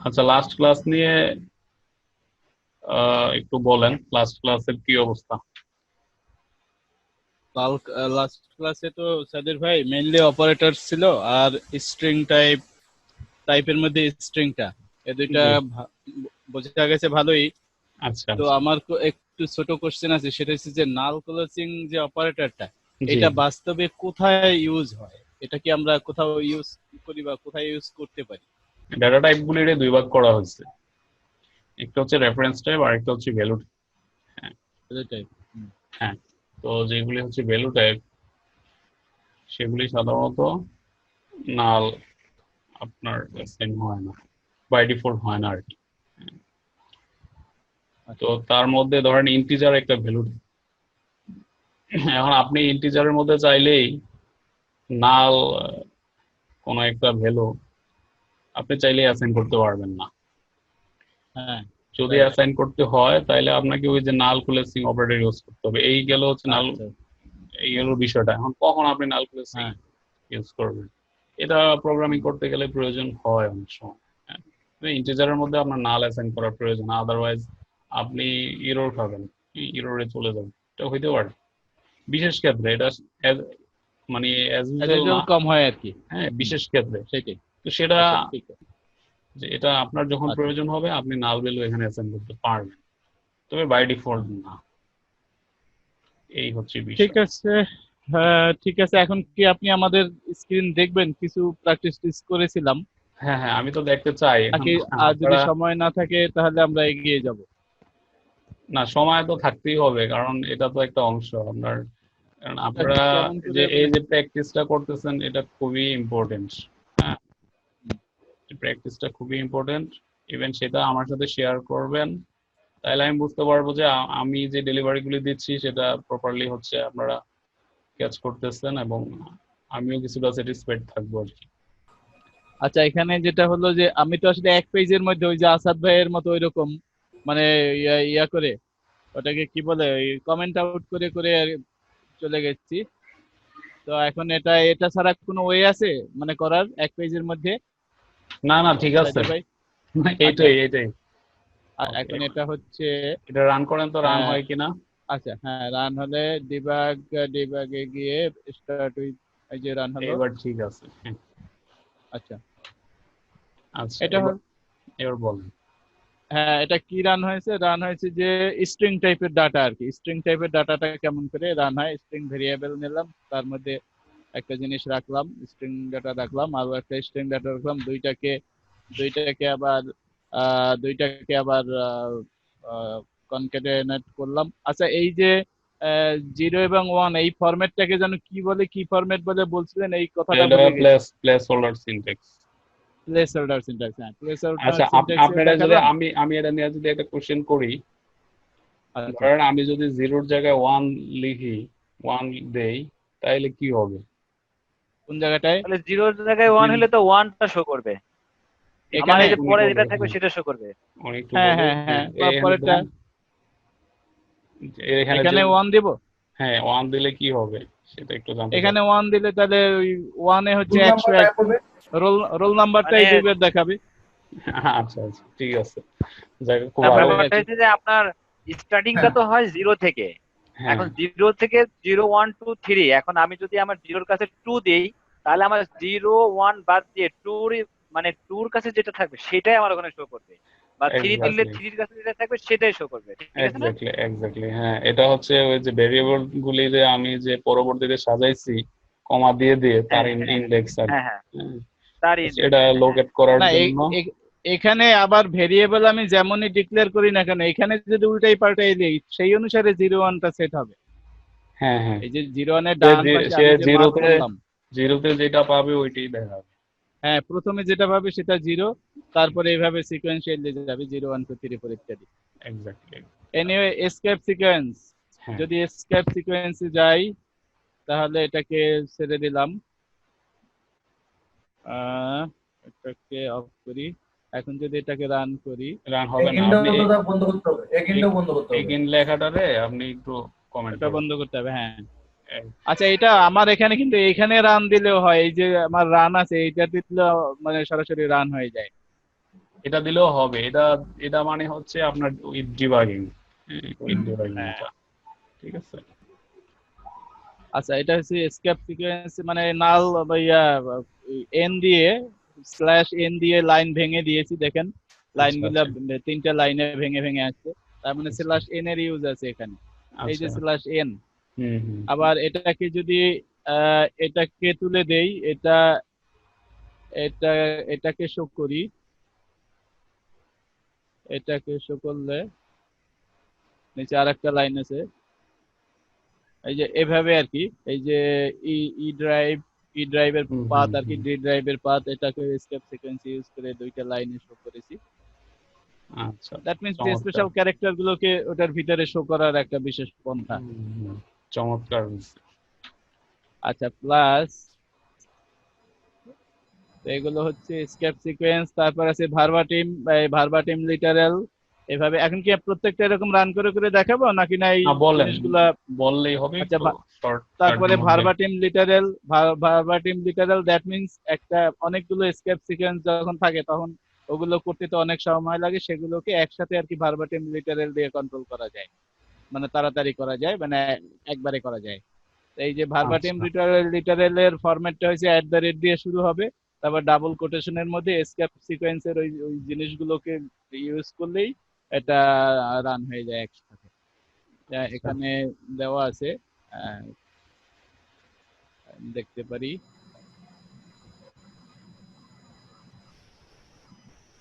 আচ্ছা, last class নিয়ে একটু বলেন, লাস্ট ক্লাসের কি অবস্থা? কাল লাস্ট ক্লাসে তো সাদির ভাই মেইনলি অপারেটর ছিল আর স্ট্রিং টাইপের মধ্যে স্ট্রিংটা এই দুইটা জি। বোঝা গেছে ভালোই। আচ্ছা তো আচ্ছা। আমার একটু ছোট কোশ্চেন আছে, সেটা হচ্ছে যে নাল ক্লোজিং যে অপারেটরটা, জি। এটা বাস্তবে কোথায় ইউজ হয়? এটা কি আমরা কোথাও ইউজ করি বা কোথায় ইউজ করতে পারি? ডেটা টাইপ গুলির দুই ভাগ করা হয়েছে, একটা হচ্ছে রেফারেন্স টাইপ আর একটা হচ্ছে ভ্যালু। হ্যাঁ। এটাই। হ্যাঁ। তো যেগুলি হচ্ছে ভ্যালু টাইপ সেগুলি সাধারণত নাল আপনার অ্যাসাইন হয় না, বাই ডিফল্ট হয় না আর কি। তো আচ্ছা। তার মধ্যে ধরেন ইন্টিজার একটা ভ্যালু, এখন আপনি ইন্টিজারের মধ্যে চাইলেই নাল কোন একটা ভ্যালু আপনি চাইলেই অ্যাসাইন করতে পারবেন না। হ্যাঁ, যদি রাইট। অ্যাসাইন করতে হয় তাহলে আপনাকে ওই যে নাল ক্লোজিং অপারেটর ইউজ করতে হবে। এই গেল হচ্ছে নাল, আচ্ছা। এই হলো বিষয়টা। এখন কখন আপনি নাল ক্লোজিং হ্যাঁ। ইউজ করবেন, এটা প্রোগ্রামিং হুম। করতে গেলে প্রয়োজন হয় অনেক সময়। ইন্টিজারের মধ্যে আপনার নাল অ্যাসাইন করার প্রয়োজন, আদারওয়াইজ আপনি ইরর খাবেন, ইররে চলে যাবেন। এটা হইতে পারে বিশেষ ক্ষেত্রে, এটা মানে অ্যাজ অ্যাজ ইউজুয়াল না। ইউজুয়াল কম হয় আর কি। হ্যাঁ, হুম, বিশেষ ক্ষেত্রে। সেটাই। তো সেটা আচ্ছা, ঠিক আছে। যে এটা আপনার যখন আচ্ছা, প্রয়োজন হবে আপনি নাল ভ্যালু এখানে অ্যাসাইন করতে পারবেন, তবে বাই ডিফল্ট হ্যাঁ, না। এই হচ্ছে ঠিক বিষয়। আছে। হ্যাঁ, ঠিক আছে। এখন কি আপনি আমাদের স্ক্রিন দেখবেন? কিছু প্র্যাকটিস করেছিলাম হ্যাঁ হ্যাঁ, আমি তো দেখতে চাই এখন। নাকি? আর যদি আপনারা, সময় না থাকে তাহলে আমরা এগিয়ে যাব। না সময় তো থাকতেই হবে, কারণ এটা তো একটা অংশ আপনার। কারণ এটা আপনারা কেমন যে করে এই মানে? যে প্র্যাকটিসটা করতেছেন এটা খুবই ইম্পর্টেন্ট। হ্যাঁ, প্র্যাকটিসটা খুবই ইম্পর্টেন্ট। ইভেন সেটা আমার সাথে শেয়ার করবেন, তাহলে আমি বুঝতে পারবো যে আমি যে ডেলিভারি গুলি দিচ্ছি সেটা প্রপারলি হচ্ছে, আপনারা ক্যাচ করতেছেন, এবং আমিও কিছুটা স্যাটিসফাইড থাকবো আর কি। আচ্ছা, এখানে যেটা হলো যে আমি তো আসলে এক পেজের মধ্যে ওই যে আসাদ ভাইয়ের মতো ওইরকম মানে ইয়া ইয়া করে, ওটাকে কি বলে, কমেন্ট আউট করে করে চলে গেছি। তো এখন এটা এটা ছাড়া কোনো ওয়ে আছে মানে করার এক পেজের মধ্যে? না না, ঠিক আছে। সাইদুর ভাই। আচ্ছা। এইটাই এইটাই। ওকে, এখন এটা হচ্ছে এটা রান করেন তো, রান আহ, হয় কিনা। আচ্ছা, হ্যাঁ, রান হলে ডিবাগে গিয়ে স্টার্ট উইথ, এই যে রান হলো। এবার ঠিক আছে, হ্যাঁ। আচ্ছা, আচ্ছা, এটা এবার হল। এবার বলেন। হ্যাঁ, এটা কি রান হয়েছে? রান হয়েছে যে স্ট্রিং টাইপের ডাটা আর কি। স্ট্রিং টাইপের ডাটাটা কেমন করে রান হয়? স্ট্রিং ভেরিয়েবল নিলাম, তার মধ্যে একটা জিনিস রাখলাম, স্ট্রিং ডাটা রাখলাম, আর একটা স্ট্রিং ডাটা রাখলাম, দুইটাকে আবার দুইটাকে আবার কনক্যাটেনেট করলাম। আচ্ছা, এই যে 0 এবং 1 এই ফরম্যাটটাকে যেন কি বলে, কি ফরম্যাট বলে বলছিলেন, এই কথাটা এটা ভুলে গেছি। Place holder syntax. Place holder syntax, হ্যাঁ, প্লেস হোল্ডার আচ্ছা, সিনট্যাক্সে আপনারা যদি, দেখালাম। আমি এটা নিয়ে যদি একটা কোশ্চেন করি, আচ্ছা, ধরেন আমি যদি জিরোর জায়গায় ওয়ান লিখি, ওয়ান দেই, তাইলে কি হবে? কোন জায়গাটায়? তাহলে জিরোর জায়গায় ওয়ান আপনি হলে তো ওয়ানটা শো করবে। আমার এখানে? এই যে উনি পরে যেটা করবে, থাকবে হ্যাঁ। সেটা শো করবে। উনি একটু হ্যাঁ, বলুক, হ্যাঁ, হ্যাঁ, হ্যাঁ। বা এখানে পরেরটা। দেন, এখানে যে, এখানে 1 দিব। হ্যাঁ, ওয়ান দিলে কি হবে সেটা একটু জানতে চাই। এখানে 1 দিলে তাহলে ওই 1 হচ্ছে রুল নাম্বার 101, টাইপ হবে। রোল রোল নাম্বারটাই মানে দুইবার দেখাবে। আচ্ছা আচ্ছা, ঠিক আছে। যাই হোক, খুব তার ভালো। ওই আর ব্যাপারটা কি। হচ্ছে যে আপনার স্টার্টিংটা হ্যাঁ, তো হয় জিরো থেকে। হ্যাঁ, এখন জিরো থেকে 0 1 2 3, এখন আমি যদি আমার জিরোর কাছে টু দিই, তাহলে আমার 0 1 বাদ দিয়ে টুর, মানে টুর কাছে যেটা থাকবে সেটাই আমার ওখানে শো করবে। বা থ্রি দিলে এক্স্যাক্টলি থ্রির কাছে যেটা থাকবে সেটাই শো করবে, ঠিক আছে না? এক্স্যাক্টলি এক্স্যাক্টলি, হ্যাঁ। এটা হচ্ছে ওই যে ভেরিয়েবল গুলি যে আমি যে পরবর্তীতে সাজাইছি কমা দিয়ে দিয়ে, তার হ্যাঁ, হ্যাঁ, ইন্ডেক্স আর হ্যাঁ, কি। হ্যাঁ, হ্যাঁ, তার তো ইন্ডেক্স, সেটা হ্যাঁ, হ্যাঁ। লোকেট করার না, জন্য। এখানে আবার ভেরিয়েবল আমি যেমনই ডিক্লেয়ার করি না কেন, এখানে যদি উল্টাই পাল্টাই দিই সেই অনুসারে 0 1টা সেট হবে। হ্যাঁ হ্যাঁ, এই যে 0 1-এর ডান পাশে সে আমি যে মার্ক জিরোতে, করলাম, জিরোতে যেটা পাবে ওইটাই দেখাবে। হ্যাঁ, প্রথমে যেটা পাবে সেটা 0, তারপরে এইভাবে সিকোয়েন্সিয়ালি যাবে 0 1 2 3 4 ইত্যাদি। এক্স্যাক্টলি। এনিওয়ে, এসকেপ সিকোয়েন্স, হ্যাঁ। যদি এসকেপ সিকোয়েন্সে যাই তাহলে এটাকে ছেড়ে দিলাম, আহ, এটাকে অফ করি। এখন যদি এটাকে রান করি, রান হবে না, আপনি এগেন্ডটাও তো বন্ধ করতে হবে, এগেন্ডটাও বন্ধ করতে হবে। এগেইন লেখাটারে আপনি একটু কমেন্ট এটা করুন। বন্ধ করতে হবে, হ্যাঁ। আচ্ছা, এটা আমার এখানে কিন্তু এখানে রান দিলেও হয়, এই যে আমার রান আছে এইটা দিলেও মানে সরাসরি রান হয়ে যায়। এটা দিলেও হবে। এটা এটা মানে হচ্ছে আপনার উইথ ডিবাগিং, উইথ ডিবাগিং হ্যাঁ। এটা, ঠিক আছে। আচ্ছা, এটা হচ্ছে এসকেপ সিকোয়েন্স, মানে নাল বা ইয়া এন দিয়ে স্ল্যাশ এন দিয়ে লাইন ভেঙে দিয়েছি, দেখেন লাইনগুলা আচ্ছা। তিনটা লাইনে ভেঙে ভেঙে আসছে, তার মানে আচ্ছা। স্ল্যাশ এন এর ইউজ আছে এখানে। এই যে আচ্ছা। Slash N. হুম। আবার এটাকে যদি এটাকে তুলে দেই, এটা এটা এটাকে শো করি, এটাকে শো করলে নিচে আরেকটা লাইন আছে, এই যে এভাবে আর কি, এই যে ই ই ড্রাইভের হুম, পাথ হুম, আর কি, হুম। ডি ড্রাইভের পাথ, এটাকে স্টেপ সিকোয়েন্স ইউজ করে দুইটা লাইনে শো করেছি। আচ্ছা, দ্যাট মিন্স যে চমৎকার। স্পেশাল ক্যারেক্টার গুলোকে ওটার ভিতরে শো করার একটা বিশেষ পন্থা। হুম, চমৎকার। আচ্ছা, প্লাস এগুলো হচ্ছে স্কেপ সিকোয়েন্স, তারপর আছে ভার্বাটিম, ভার্বাটিম লিটারাল। এভাবে এখন কি প্রত্যেকটা এরকম রান করে করে দেখাবো নাকি না এই বলেন, জিনিসগুলা? বললেই হবে আচ্ছা, একটু তারপরে শর্টকাটের মধ্যে। ভার্বাটিম লিটারাল। ভার্বাটিম লিটারাল দ্যাট মিন্স একটা অনেকগুলো স্কেপ সিকোয়েন্স যখন থাকে তখন ওগুলো করতে তো অনেক সময় লাগে, সেগুলোকে একসাথে আর কি ভার্বাটিম লিটারাল দিয়ে কন্ট্রোল করা যায়, মানে তাড়াতাড়ি করা যায়, মানে একবারে করা যায়। এই যে ভার্বাটিম আচ্ছা। লিটারেলের ফরম্যাটটা হয়েছে @ দিয়ে শুরু হবে, তারপর ডাবল কোটেশনের মধ্যে এসকেপ সিকোয়েন্সের ওই ওই জিনিসগুলোকে ইউজ করলেই এটা রান হয়ে যায় একসাথে। আচ্ছা। এখানে দেওয়া আছে, আহ, দেখতে পারি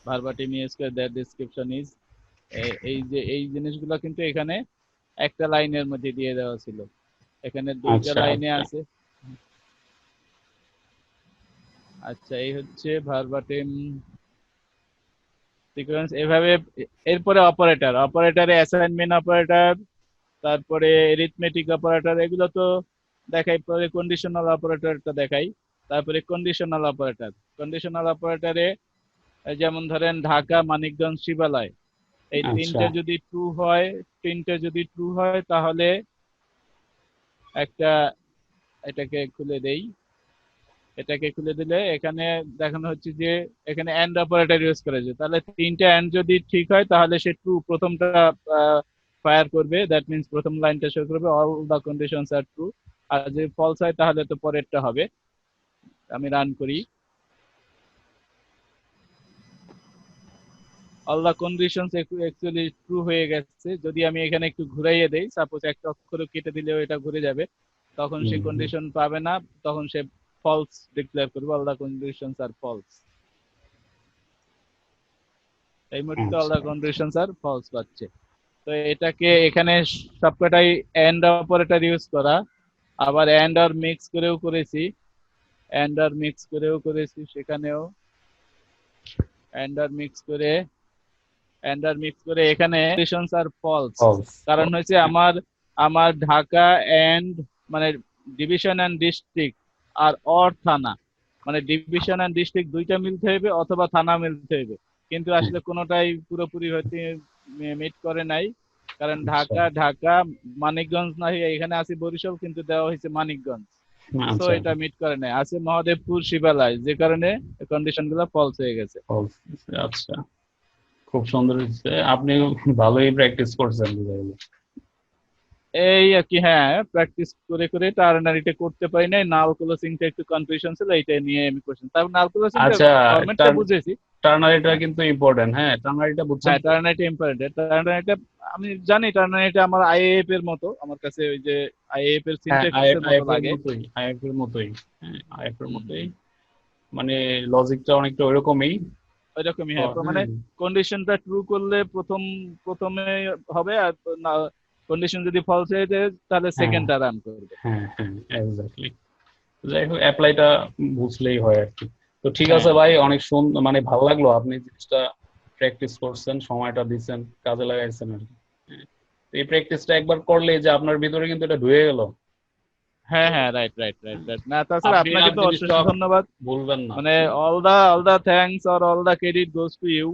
ভার্বাটিম ইউজ করে দ্যাট ডেসক্রিপশন ইজ, এই যে এই জিনিসগুলো কিন্তু এখানে একটা লাইনের মধ্যে দিয়ে দেওয়া ছিল, এখানে দুইটা আচ্ছা। লাইনে আচ্ছা। আছে। আচ্ছা, এই হচ্ছে ভার্বাটিম সিকোয়েন্স এভাবে। এরপরে অপারেটরে অ্যাসাইনমেন্ট অপারেটর, তারপরে এরিথমেটিক অপারেটর, এগুলো তো দেখাই, পরে কন্ডিশনাল অপারেটরটা দেখাই। তারপরে কন্ডিশনাল অপারেটরে যেমন ধরেন ঢাকা, মানিকগঞ্জ, শিবালয়, এই আচ্ছা। তিনটে যদি ট্রু হয় তাহলে একটা, এটাকে খুলে দিলে এখানে দেখানো হচ্ছে যে এখানে এন্ড অপারেটর ইউজ করেছে, তাহলে তিনটা এন্ড যদি ঠিক হয় তাহলে সে ট্রু প্রথমটা ফায়ার করবে, দ্যাট মিন্স প্রথম লাইনটা শো করবে অল দা কন্ডিশনস আর ট্রু। আর যদি ফলস হয় তাহলে তো পরেরটা হবে। আমি রান করি, all the conditions actually true হয়ে গেছে। যদি আমি এখানে একটু ঘুরাইয়ে দেই, সাপোজ একটা অক্ষর কেটে দিলেও এটা ঘুরে যাবে, তখন সে হুম। কন্ডিশন পাবে না, তখন সে ফলস ডিক্লেয়ার করবে, অল দা কন্ডিশনস আর ফলস। এই মুহূর্তে অল আচ্ছা। দা কন্ডিশনস আর ফলস পাচ্ছে। তো এটাকে এখানে সবকটাই এন্ড অপারেটর ইউজ করা, আবার এন্ড আর মিক্স করেও করেছি সেখানেও এন্ড আর মিক্স করে এখানে কন্ডিশনস আর ফলস। ফলস। কারণ হচ্ছে আমার আমার ঢাকা এন্ড, মানে ডিভিশন এন্ড ডিস্ট্রিক্ট আর থানা, মানে ডিভিশন এন্ড ডিস্ট্রিক্ট দুইটা মিলতে হবে অথবা থানা মিলতে হবে, কিন্তু আসলে কোনোটাই পুরোপুরি হয়তো মিট করে নাই। কারণ আচ্ছা। ঢাকা মানিকগঞ্জ না হয়ে এখানে আছে বরিশাল, কিন্তু দেওয়া হয়েছে মানিকগঞ্জ, তো আচ্ছা। এটা মিট করে নাই, আছে মহাদেবপুর, শিবালয়, যে কারণে কন্ডিশন গুলো ফলস হয়ে গেছে। ফলস। আচ্ছা, খুব সুন্দর হচ্ছে। আপনি ভালোই প্র্যাকটিস করছেন বোঝা গেল। এই আর কি, হ্যাঁ, প্র্যাকটিস করে করে টার্নারিটা করতে পারি নাই, নাল ক্লোজিংটা একটু কনফিউশন ছিল, এইটা নিয়ে আমি কোশ্চেন, তারপর নাল ক্লোজিংটা আচ্ছা, ফরম্যাটটা বুঝেছি। টার্নারিটা কিন্তু ইম্পর্টেন্ট। হ্যাঁ, টার্নারিটা বুঝছেন হ্যাঁ, তো? টার্নারিটা ইম্পর্টেন্ট, টার্নারিটা আমি জানি, টার্নারিটা আমার আইএএফ এর মতো, আমার কাছে ওই যে আইএএফ এর হ্যাঁ, সিনট্যাক্সের মতো আইএফ এর লাগে। মতোই, আইএফ এর মতোই। হ্যাঁ, আইএফ এর হুম, মতোই, মানে লজিকটা অনেকটা ওইরকমই। ওইরকমই, তো হ্যাঁ, মানে কন্ডিশনটা ট্রু করলে প্রথমে হবে, আর না কন্ডিশন যদি ফলস হয়ে যায় তাহলে হ্যাঁ, সেকেন্ডটা রান করবে। হ্যাঁ, হ্যাঁ, এক্স্যাক্টলি। যাই হোক, অ্যাপ্লাইটা বুঝলেই হয় আর কি। তো ঠিক আছে হ্যাঁ, ভাই, অনেক সুন্দর, মানে ভালো লাগলো আপনি জিনিসটা প্র্যাকটিস করছেন, সময়টা দিচ্ছেন, কাজে লাগাইছেন আর কি। হ্যাঁ, তো এই প্র্যাকটিসটা একবার করলে যে আপনার ভিতরে কিন্তু এটা ঢুকে গেল। হ্যাঁ, হ্যাঁ, রাইট রাইট রাইট রাইট, না তাছাড়া আপনি আপনাকে আর তো অশেষ জিনিসটা ধন্যবাদ, বলবেন না। মানে all the thanks or all the credit goes to you.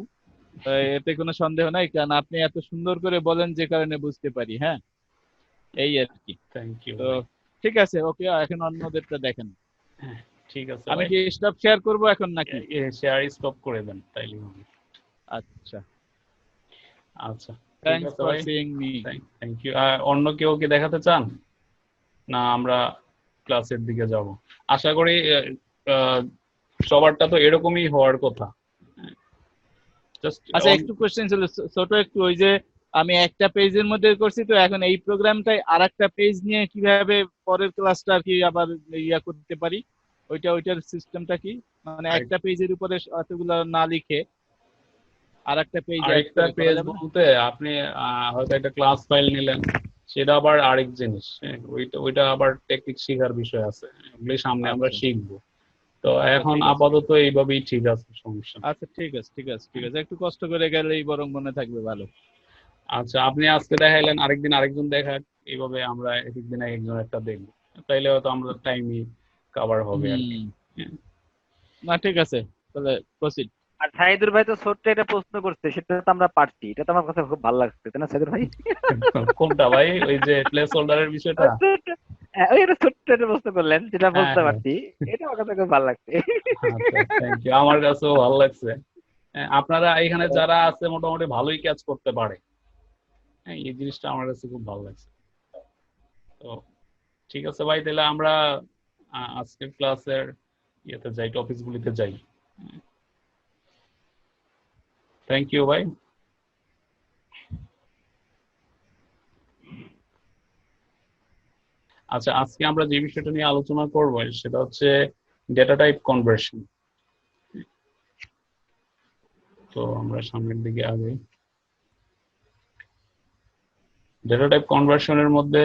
এতে কোনো সন্দেহ নাই, কারণ আপনি এত সুন্দর করে বলেন যে কারণে বুঝতে পারি। হ্যাঁ, এই আর কি। থ্যাংক ইউ তো ভাই। ঠিক আছে, ওকে, এখন অন্যদেরটা দেখেন। হ্যাঁ, ঠিক আছে আমি ভাই। কি স্টপ শেয়ার করব এখন নাকি? শেয়ার স্টপ করে দেন তাইলে হবে। আচ্ছা, আচ্ছা ঠিক থ্যাঙ্কস আছে ফর ভাই, সিইং মি। Thank you. অন্য কেউ কি দেখাতে চান, না আমরা ক্লাসের দিকে যাব? আশা করি আহ, সবারটা তো এরকমই হওয়ার কথা। জাস্ট আচ্ছা, একটু কোশ্চেন ছিল, ছোট একটু, ওই যে আমি একটা পেজের মধ্যে করছি, তো এখন এই প্রোগ্রামটাই আর একটা পেজ নিয়ে কিভাবে পরের ক্লাসটা আর কি আবার ইয়া করতে পারি, ওইটার সিস্টেমটা কি? মানে একটা পেজের উপরে অতগুলো না লিখে আর একটা পেজ অ্যাড আরেকটা করে করা পেজ যাবে না? বলতে আপনি হয়তো একটা ক্লাস ফাইল নিলেন, সেটা আবার আরেক জিনিস। হ্যাঁ, ওইটা আবার টেকনিক শেখার বিষয় আছে, এগুলি সামনে আমরা আচ্ছা শিখবো। তো আচ্ছা, এখন ঠিক আছে, আপাতত এইভাবেই ঠিক আছে, সমস্যা নেই। আচ্ছা ঠিক আছে, ঠিক আছে, ঠিক আছে, একটু কষ্ট করে গেলেই বরং মনে থাকবে ভালো। আচ্ছা, আপনি আজকে দেখাইলেন, আরেকদিন আরেকজন দেখাক, এইভাবে আমরা এক একদিন এক একজন একটা দেখবো, তাইলে হয়তো আমরা টাইমই কভার হবে আর কি। হুম, হ্যাঁ। না ঠিক আছে, তাহলে প্রসিড। আর সাইদুর ভাই তো ছোট্ট একটা প্রশ্ন করছে, সেটা তো আমরা পারছি, এটা তো আমার কাছে খুব ভালো লাগছে, তাই না সাইদুর ভাই? কোনটা ভাই, ওই যে প্লেস হোল্ডারের বিষয়টা? ওই একটা ছোট্ট একটা প্রশ্ন করলেন, যেটা হ্যাঁ বলতে হ্যাঁ, পারছি, এটা আমার কাছে খুব ভালো লাগছে। আচ্ছা থ্যাংক ইউ, আমার কাছেও ভালো লাগছে। আপনারা এখানে যারা আছে মোটামুটি ভালোই ক্যাচ করতে পারে। হ্যাঁ, এই জিনিসটা আমার কাছে খুব ভালো লাগছে। তো ঠিক আছে ভাই, তাহলে আমরা আজকের ক্লাসের ইয়েতে যাই, টপিকস গুলিতে যাই। থ্যাংক ইউ ভাই। আচ্ছা, আজকে আমরা যে বিষয়টা নিয়ে আলোচনা করব সেটা হচ্ছে ডেটা টাইপ কনভার্সন। তো আমরা সামনের দিকে আগাই। ডেটা টাইপ কনভার্সনের মধ্যে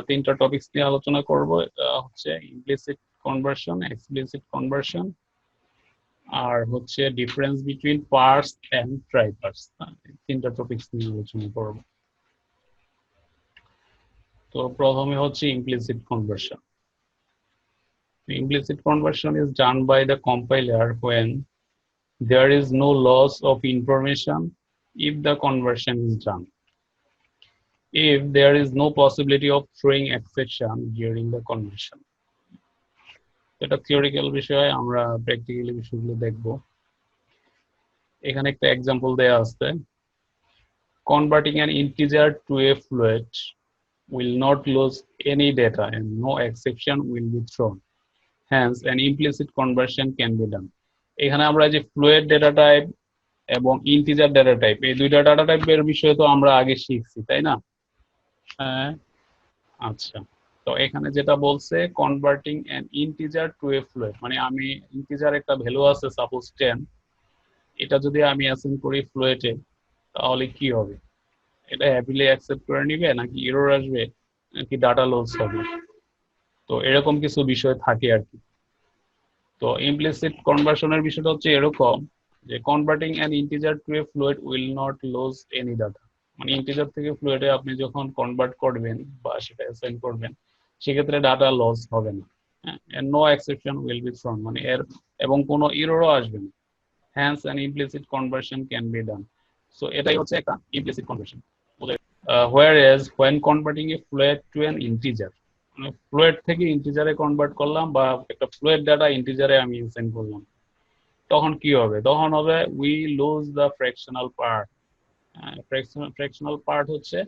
তিনটা টপিকস নিয়ে আলোচনা করব, হচ্ছে ইমপ্লিসিট কনভার্সন, এক্সপ্লিসিট কনভার্সন, আর হচ্ছে difference between parse and try parse. তিনটা টপিকস নিয়ে আলোচনা করব। তো প্রথমে হচ্ছে implicit conversion. Implicit conversion is done by the compiler when there is no loss of information if the conversion is done. If there is no possibility of throwing exception during the conversion. এটা theoretical বিষয়, আমরা practically বিষয়গুলো দেখব। এখানে একটা example দেয়া আছে, converting an integer to a float will not lose any data and no exception will be thrown. Hence, an implicit conversion can be done. এখানে আমরা যে ফ্লুয়েড ডেটা টাইপ এবং ইন্টিজার ডেটা টাইপ, এই দুইটা data টাইপের বিষয়ে তো আমরা আগে শিখছি, তাই না? হ্যাঁ, আচ্ছা, তো এখানে যেটা বলছে converting an integer to a float, মানে আমি ইন্টিজার একটা ভ্যালু আছে সাপোজ 10, এটা যদি আমি অ্যাসাইন করি ফ্লুয়েটে, তাহলে কি হবে? এটা হ্যাপিলি অ্যাকসেপ্ট করে নিবে, নাকি এরর আসবে, নাকি ডাটা লস হবে? তো এরকম কিছু বিষয় থাকে আর কি। তো ইমপ্লিসিট কনভার্সনের বিষয়টা হচ্ছে এরকম যে converting an integer to a float will not lose any data, মানে ইন্টিজার থেকে ফ্লুয়েডে আপনি যখন কনভার্ট করবেন বা সেটা অ্যাসাইন করবেন, সেক্ষেত্রে ডাটা লস হবে না। হ্যাঁ, no exception will be thrown, মানে এর এবং কোনো এররও আসবে না। Hence an implicit conversion can be done. So এটাই হচ্ছে একটা implicit conversion. whereas when converting a float to an integer, float থেকে ইন্টিজারে কনভার্ট করলাম বা একটা ফ্লুয়েড ডাটা ইন্টিজারে আমি সেন্ড করলাম, তখন কি হবে? তখন হবে we lose the fractional part. Fractional part হচ্ছে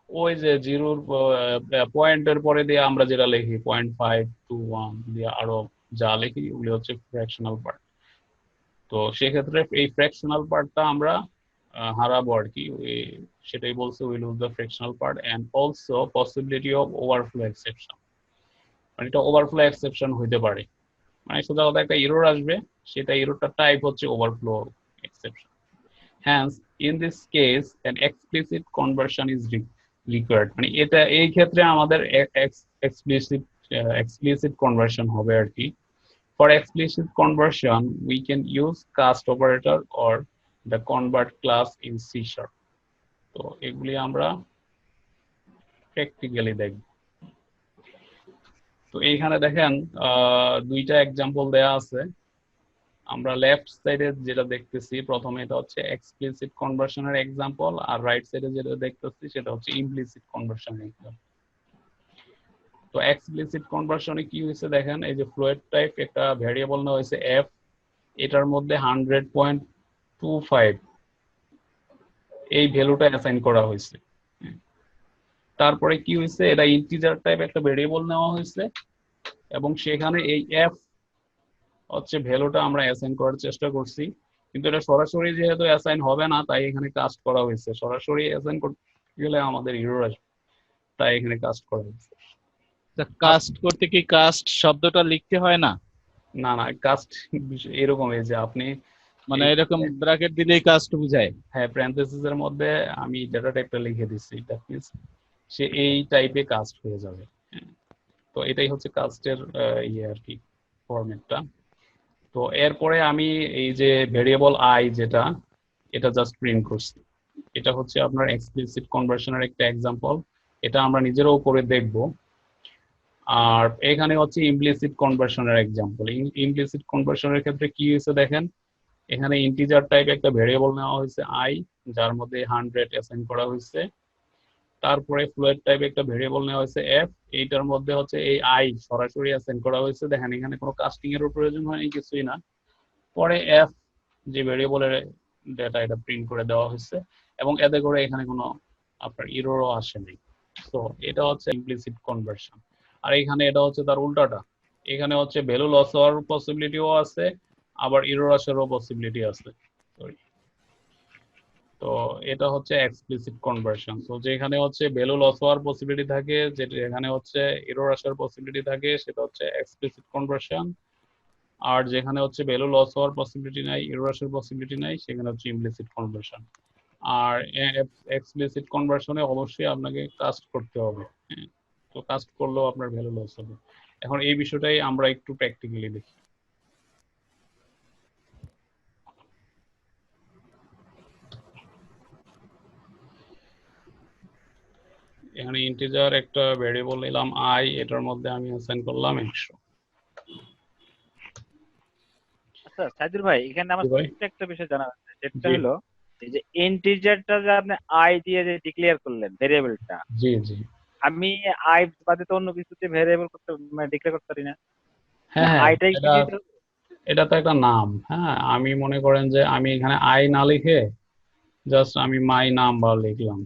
ওই যে জিরোর পয়েন্টের পরে দিয়ে আমরা যেটা লিখি 0.5 to 1 দিয়ে আরো যা লিখি, ওগুলি হচ্ছে ফ্র্যাকশনাল পার্ট। তো সেক্ষেত্রে এই ফ্র্যাকশনাল পার্টটা আমরা হারাবো আর কি, সেটাই বলছে we lose the fractional part and also possibility of overflow exception, মানে এটা ওভারফ্লো এক্সেপশন হইতে পারে, মানে সোজা কথা একটা এরর আসবে, সেটা এররটার টাইপ হচ্ছে overflow exception. Hence in this case an explicit conversion is required, মানে এটা এই ক্ষেত্রে আমাদের এক্সপ্লিসিট কনভার্সন হবে আর কি। For explicit conversion, we can use cast operator or the convert class in C#. তো এগুলি আমরা প্র্যাকটিক্যালি দেখব। তো এইখানে দেখেন দুইটা এক্সাম্পল দেয়া আছে। আমরা লেফট সাইডে যেটা দেখতেছি প্রথমে, এটা হচ্ছে এক্সপ্লিসিট কনভার্সনের এক্সাম্পল, আর রাইট সাইডে যেটা দেখতেছি সেটা হচ্ছে ইমপ্লিসিট কনভার্সনের এক্সাম্পল। তো এক্সপ্লিসিট কনভার্সনে কি হয়েছে দেখেন, এই যে ফ্লুয়েড টাইপ একটা ভ্যারিয়েবল নেওয়া হয়েছে f, এটার মধ্যে 100.25 এই ভ্যালুটা অ্যাসাইন করা হয়েছে। তারপরে কি হয়েছে, এটা ইন্টিজার টাইপ একটা ভেরিয়েবল নেওয়া হয়েছে এবং সেখানে এই এফ হচ্ছে ভ্যালুটা আমরা অ্যাসাইন করার চেষ্টা করছি, কিন্তু এটা সরাসরি যেহেতু অ্যাসাইন হবে না তাই এখানে কাস্ট করা হয়েছে। সরাসরি অ্যাসাইন করতে গেলে আমাদের এরর আসবে, তাই এখানে কাস্ট করা হয়েছে। কাস্ট করতে কি কাস্ট শব্দটা লিখতে হয় না? না না, কাস্ট এরকম যে আপনি মানে এরকম ব্র্যাকেট দিলেই কাস্ট বোঝায়? হ্যাঁ, প্যারেনথেসিস এর মধ্যে আমি ডেটা টাইপটা লিখে দিচ্ছি, দ্যাট মিন্স সে এই টাইপে কাস্ট হয়ে যাবে। তো এটাই হচ্ছে কাস্টের ইয়ে আর কি, ফরম্যাটটা। তো এরপরে আমি এই যে ভেরিয়েবল আই যেটা, এটা জাস্ট প্রিন্ট করছি। এটা হচ্ছে আপনার এক্সপ্লিসিট কনভার্সনের একটা এক্সাম্পল, এটা আমরা নিজেরাও করে দেখব। আর এখানে হচ্ছে ইমপ্লিসিট কনভার্সনের এক্সাম্পল। ইমপ্লিসিট কনভার্সনের ক্ষেত্রে কি হয়েছে দেখেন, এখানে ইন্টিজার টাইপ একটা ভেরিয়েবল নেওয়া হয়েছে আই, যার মধ্যে 100 অ্যাসাইন করা হয়েছে। তারপরে ফ্লোয়েট টাইপ একটা ভেরিয়েবল নেওয়া হয়েছে এফ, এইটার মধ্যে হচ্ছে এই আই সরাসরি অ্যাসাইন করা হয়েছে। দেখেন এখানে কোনো কাস্টিং এর প্রয়োজন হয়নি, কিছুই না। পরে এফ যে ভেরিয়েবলের ডেটা, এটা প্রিন্ট করে দেওয়া হয়েছে এবং এতে করে এখানে কোনো আপনার ইররও আসেনি। তো এটা হচ্ছে ইমপ্লিসিট কনভার্সন। আর এখানে এটা হচ্ছে তার উল্টাটা, এখানে হচ্ছে ভ্যালু লস হওয়ার পসিবিলিটিও আছে, আবার ইরর আসারও পসিবিলিটি আছে। সরি, তো এটা হচ্ছে এক্সপ্লিসিট কনভার্সন। তো যেখানে হচ্ছে ভ্যালু লস হওয়ার পসিবিলিটি থাকে, যেটা এখানে হচ্ছে এরর আসার পসিবিলিটি থাকে, সেটা হচ্ছে এক্সপ্লিসিট কনভার্সন। আর যেখানে হচ্ছে ভ্যালু লস হওয়ার পসিবিলিটি নাই, এরর আসার পসিবিলিটি নাই, সেখানে হচ্ছে ইমপ্লিসিট কনভার্সন। আর এক্সপ্লিসিট কনভার্সনে অবশ্যই আপনাকে কাস্ট করতে হবে। তো কাস্ট করলেও আপনার ভ্যালু লস হবে। এখন এই বিষয়টাই আমরা একটু প্র্যাকটিক্যালি দেখি। এখানে ইন্টিজার একটা ভেরিয়েবল নিলাম আই, এটার মধ্যে আমি অ্যাসাইন করলাম 100। আচ্ছা সাইদুল ভাই, এখানে আমার জি ভাই। ছোট্ট একটা বিষয় জানা আছে, সেটা জি হলো এই যে ইন্টিজারটা যে আপনি আই দিয়ে যে ডিক্লেয়ার করলেন ভেরিয়েবলটা, জি জি। আমি আই বাদে তো অন্য কিছুতে ভেরিয়েবল করতে মানে ডিক্লেয়ার করতে পারি না, হ্যাঁ হ্যাঁ, আইটাই কি এটা দিতে হবে? এটা তো একটা নাম। হ্যাঁ, আমি মনে করেন যে আমি এখানে আই না লিখে জাস্ট আমি মাই নাম্বার লিখলাম,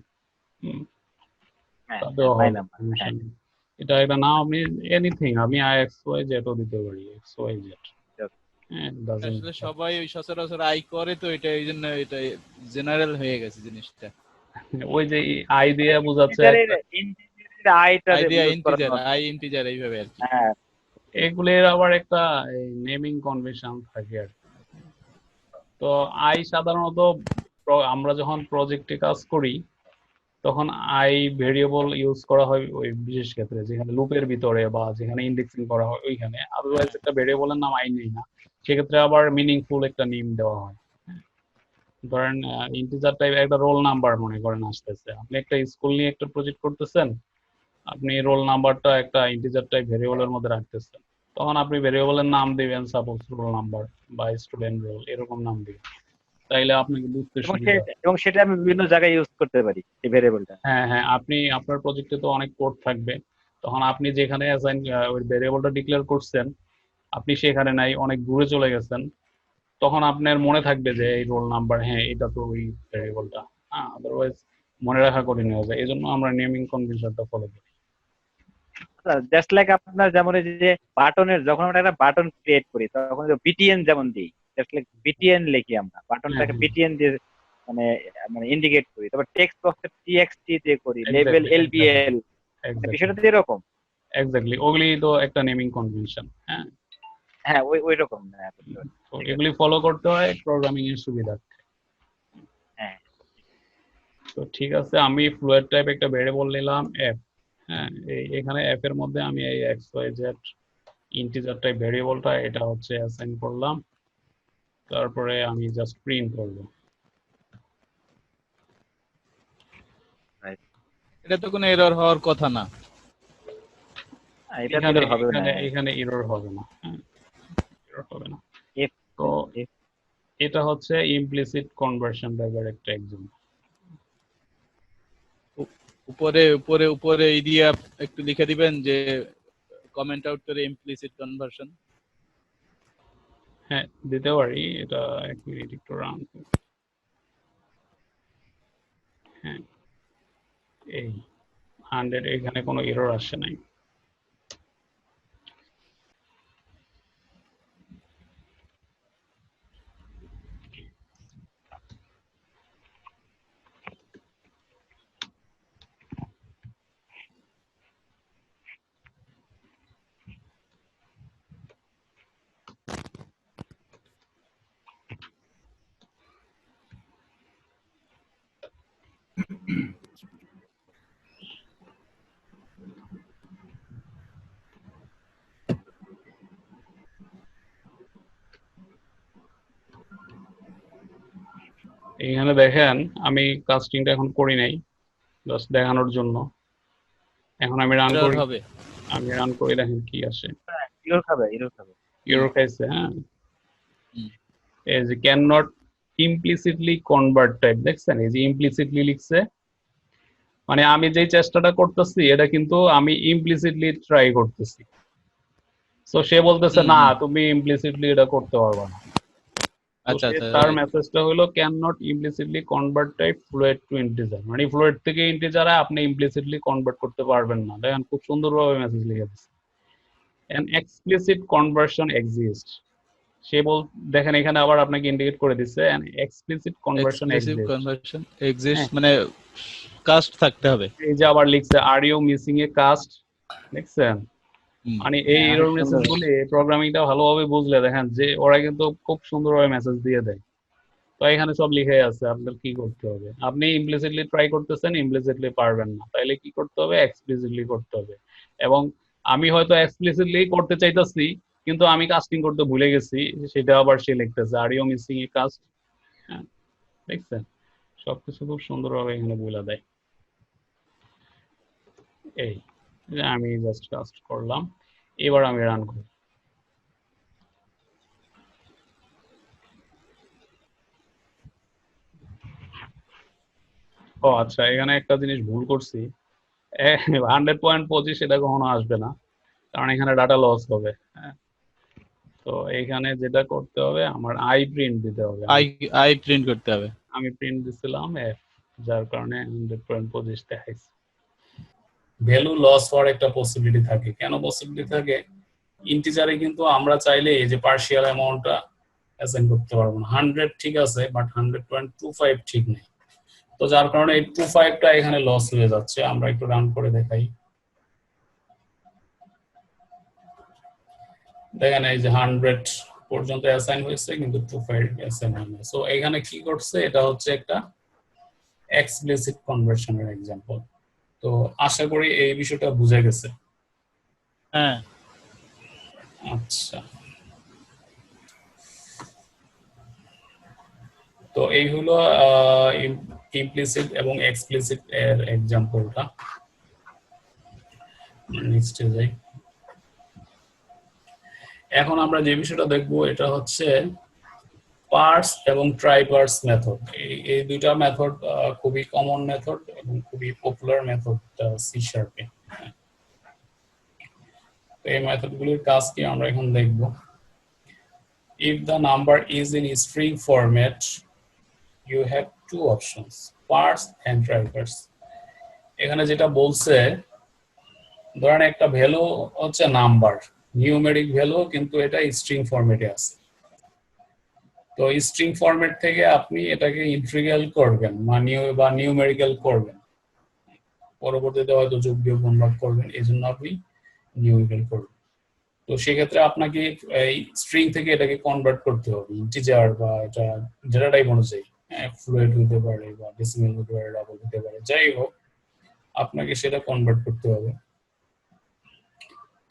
হ্যাঁ তাতেও হ্যাঁ, মাই হবে, নাম্বার, সমস্যা হ্যাঁ। নেই। এটা একটা নাম, আপনি এনিথিং, আমি আই এক্স ওয়াই জেডও দিতে পারি, এক্স ওয়াই জেড। হ্যাঁ, doesn't আসলে সবাই ওই সচরাচর আই করে, তো এটা এই জন্য এটা জেনারেল হয়ে গেছে জিনিসটা। ওই যে আই দিয়ে বোঝাচ্ছে একটা, ইন্টিজারের আইটা আইডিয়া ইউজ ইন্টিজার, করানো। আই ইন্টিজার এইভাবে আর কি। হ্যাঁ, এগুলির আবার একটা নেমিং কনভেনশন থাকে আর কি। তো আই সাধারণত আমরা যখন প্রজেক্টে কাজ করি তখন আই ভেরিয়েবল ইউজ করা হয় ওই বিশেষ ক্ষেত্রে যেখানে লুপের ভিতরে বা যেখানে ইন্ডেক্সিং করা হয় ওইখানে। আদারওয়াইজ একটা ভেরিয়েবলের নাম আই নেই না, সেক্ষেত্রে আবার মিনিংফুল একটা নেম দেওয়া হয়। ধরেন ইন্টিজার টাইপ একটা রোল নাম্বার মনে করেন আসতেছে, আপনি একটা স্কুল নিয়ে একটা প্রজেক্ট করতেছেন, আপনি রোল নাম্বারটা একটা ইন্টিজার টাইপ ভেরিয়েবলের মধ্যে রাখতেছেন, তখন আপনি ভেরিয়েবলের নাম দিবেন সাপোজ রোল নাম্বার বা স্টুডেন্ট রোল, এরকম নাম দিবেন, তাইলে আপনাকে বুঝতে এবং সুবিধা হবে। এবং সেটা আমি বিভিন্ন জায়গায় ইউজ করতে পারি এই ভেরিয়েবলটা। হ্যাঁ হ্যাঁ, আপনি আপনার প্রজেক্টে তো অনেক কোড থাকবে, তখন আপনি যেখানে অ্যাসাইন ওই ভেরিয়েবলটা ডিক্লেয়ার করছেন, আপনি সেখানে নাই, অনেক দূরে চলে গেছেন, তখন আপনার মনে থাকবে যে এই রোল নাম্বার, হ্যাঁ এটা তো ওই ভেরিয়েবলটা। হ্যাঁ, আদারওয়াইজ মনে রাখা কঠিন হয়ে যায়, এই জন্য আমরা নেমিং কনভেনশনটা ফলো করি। জাস্ট লাইক আপনার যেমন এই যে বাটনের, যখন আমরা একটা বাটন ক্রিয়েট করি তখন বিটিএন যেমন দিই, জাস্ট লাইক বিটিএন লিখি আমরা হ্যাঁ বাটনটাকে হ্যাঁ, বিটিএন দিয়ে মানে মানে ইন্ডিকেট করি। তারপর টেক্সট বক্সে টিএক্সটি দিয়ে করি, লেভেল এক্স্যাক্টলি এক্স্যাক্টলি এলবিএল, মানে এক্স্যাক্টলি বিষয়টা তো এরকম। এক্স্যাক্টলি, ওগুলি তো একটা নেমিং কনভেনশন। হ্যাঁ, হ্যাঁ, ওই ওই রকম। হ্যাঁ, বুঝতে পারছি। তো ঠিক আছে। এগুলি ফলো করতে হয় প্রোগ্রামিং এর সুবিধা। হ্যাঁ, তো ঠিক আছে, আমি ফ্লোয়েট টাইপ একটা ভেরিয়েবল নিলাম এফ। হ্যাঁ, এখানে এফ এর মধ্যে আমি এই X Y Z integer type ভেরিয়েবলটা এটা হচ্ছে অ্যাসাইন করলাম, তারপরে আমি জাস্ট প্রিন্ট করব। right. এটা তো কোনো এরর হওয়ার কথা না। এটা এখানে তো হবে না। এখানে এখানে এরর হবে না। হ্যাঁ, এরর হবে না। এফ তো এটা হচ্ছে ইমপ্লিসিট কনভার্সন টাইপের একটা এক্সাম্পল। উপরে উপরে উপরে এই দিয়ে একটু লিখে দিবেন যে কমেন্ট আউট করে ইমপ্লিসিট কনভার্সন। হ্যাঁ, দিতে পারি, এটা এক মিনিট একটু রান। হ্যাঁ এই 100 এখানে কোনো এরর আসে নাই। এখানে দেখেন আমি কাস্টিংটা এখন করি নাই, জাস্ট দেখানোর জন্য। এখন আমি রান Error করি, হবে। আমি রান করে দেখেন কি আসে। এরর খাবে, এরর খাবে। এরর খাইছে, হ্যাঁ। হুম। এই যে can not implicitly convert type, দেখছেন এই যে ইমপ্লিসিটলি লিখছে, মানে আমি যে চেষ্টাটা করতেছি এটা কিন্তু আমি ইমপ্লিসিটলি ট্রাই করতেছি। সো সে বলতেছে না তুমি ইমপ্লিসিটলি এটা করতে পারবে না। আচ্ছা তো আচ্ছা তার right. মেসেজটা হলো can not implicitly convert type float to integer, মানে ফ্লোয়েট থেকে ইন্টিজারে আপনি ইমপ্লিসিটলি কনভার্ট করতে পারবেন না। দেখেন খুব সুন্দরভাবে মেসেজ লিখে দিচ্ছে। an explicit conversion exists, সে দেখেন এখানে আবার আপনাকে ইন্ডিকেট করে দিচ্ছে an explicit conversion Explicit exists। conversion exists হ্যাঁ। মানে কাস্ট থাকতে হবে। এই যে আবার লিখছে are you missing a cast, দেখছেন মানে এই হ্যাঁ, এরর অনেক মেসেজ সুন্দর। গুলি প্রোগ্রামিংটা ভালোভাবে বুঝলে দেখেন যে ওরা কিন্তু খুব সুন্দরভাবে মেসেজ দিয়ে দেয়। তো এখানে সব লিখে আছে আপনার কি করতে হবে। আপনি ইমপ্লিসিটলি ট্রাই করতেছেন, ইমপ্লিসিটলি পারবেন না, তাইলে কি করতে হবে, এক্সপ্লিসিটলি করতে হবে। এবং আমি হয়তো এক্সপ্লিসিটলি করতে চাইতেছি কিন্তু আমি কাস্টিং করতে ভুলে গেছি, সেটা আবার সে লিখতেছে are you missing a cast. হ্যাঁ দেখছেন সবকিছু খুব সুন্দরভাবে এখানে বলে দেয়। এই যে আমি জাস্ট কাস্ট করলাম, এবার আমি রান করি। ও আচ্ছা, এখানে একটা জিনিস ভুল করছি, 100.25 এটা কখনো আসবে না, কারণ এখানে ডাটা লস হবে। হ্যাঁ, তো এখানে যেটা করতে হবে আমার আই প্রিন্ট দিতে হবে। আই প্রিন্ট করতে হবে। আমি প্রিন্ট দিছিলাম এফ, যার কারণে 100.25 দেখাইছে। ভ্যালু লস হওয়ার একটা পসিবিলিটি থাকে। কেন পসিবিলিটি থাকে, ইন্টিজারে কিন্তু আমরা চাইলে এই যে পার্শিয়াল অ্যামাউন্টটা অ্যাসাইন করতে পারবো না। 100 ঠিক আছে, বাট 100.25 ঠিক নেই। তো যার কারণে এই 25টা এখানে লস হয়ে যাচ্ছে। আমরা একটু রান করে দেখাই। দেখেন এই যে 100 পর্যন্ত অ্যাসাইন হয়েছে কিন্তু 25 অ্যাসাইন হয়নি। সো এখানে কি করছে, এটা হচ্ছে একটা এক্সপ্লিসিট কনভার্সনের এক্সাম্পল। তো আশা করি এই বিষয়টা বুঝে গেছে। হ্যাঁ আচ্ছা, তো এই হলো ইমপ্লিসিট এবং এক্সপ্লিসিট এর এক্সাম্পলটা। নেক্সটে যাই। এখন আমরা যে বিষয়টা দেখবো এটা হচ্ছে পার্স এবং ট্রাই পার্স মেথড। এই দুইটা মেথড খুবই কমন মেথড এবং খুবই পপুলার মেথড সি শার্পে। তো এই মেথডগুলির কাজ কি আমরা এখন দেখব। If the number is in string format you have two options, parse and try parse। এখানে যেটা বলছে, ধরেন একটা ভ্যালু হচ্ছে নাম্বার, নিউমেরিক ভ্যালু, কিন্তু এটা স্ট্রিং ফরম্যাটে আছে। তো স্ট্রিং ফরম্যাট থেকে আপনি এটাকে ইন্টিগ্রাল করবেন বা নিউমেরিক্যাল করবেন, পরবর্তীতে হয়তো যোগ বিয়োগ গুণ ভাগ করবেন, এই জন্য আপনি নিউমেরিক্যাল করবেন। তো সেক্ষেত্রে আপনাকে এই স্ট্রিং থেকে এটাকে কনভার্ট করতে হবে ইন্টিজার বা এটা ডেটা টাইপ অনুযায়ী, ফ্লোয়েট হতে পারে বা ডেসিমেল হতে পারে, ডাবল হতে পারে, যাই হোক আপনাকে সেটা কনভার্ট করতে হবে।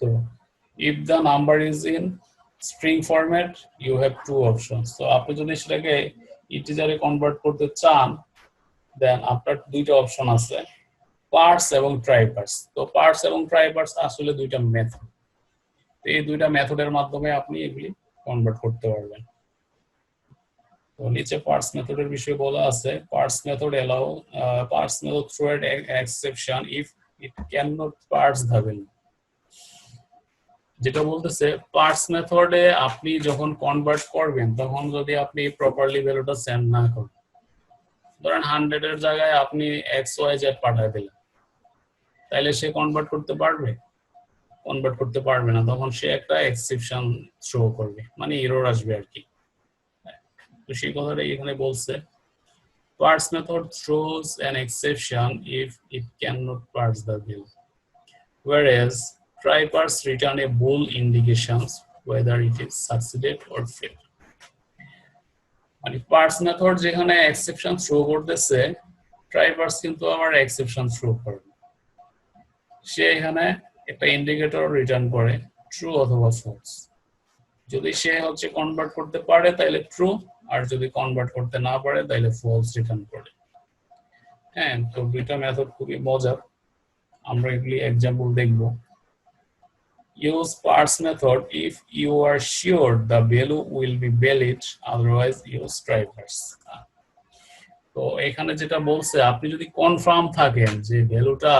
তো if the number is in string format you have two options. তো আপনি যদি সেটাকে ইন্টিজারে কনভার্ট করতে চান দেন আপনার দুইটা অপশন আছে, পার্স এবং ট্রাই পার্স। তো পার্স এবং ট্রাই পার্স আসলে দুইটা মেথড। এই দুইটা মেথডের মাধ্যমে আপনি এগুলি কনভার্ট করতে পারবেন। তো নিচে পার্স মেথডের বিষয়ে বলা আছে, parse method allow parse method throw at exception if it can not parse the value. যেটা বলতেছে পার্স মেথডে আপনি যখন কনভার্ট করবেন তখন যদি আপনি প্রপারলি ভ্যালুটা সেন্ড না করেন, ধরেন 100 এর জায়গায় আপনি XYZ পাঠিয়ে দিলেন, তাহলে সে কনভার্ট করতে পারবে? কনভার্ট করতে পারবে না, তখন সে একটা এক্সেপশন থ্রো করবে, মানে এরর আসবে আর কি। তো সেই কথাটাই এখানে বলছে, parse method throws an exception if it cannot parse the bill, whereas try parse return a bool indications whether it is succeeded or failed. মানে পার্স মেথড যেখানে এক্সেপশন থ্রো করতেছে, ট্রাই পার্স কিন্তু আবার এক্সেপশন থ্রো করবে। সে এখানে একটা indicator return করে true অথবা ফলস। যদি সে হচ্ছে কনভার্ট করতে পারে তাহলে ট্রু, আর যদি কনভার্ট করতে না পারে তাহলে ফলস রিটার্ন করে। হ্যাঁ, তো দুইটা মেথড খুবই মজার, আমরা এগুলি এক্সাম্পল দেখব। Use parse method if you are sure the value will be valid, otherwise use try parse. তো এখানে যেটা বলছে, আপনি যদি কনফার্ম থাকেন যে ভ্যালুটা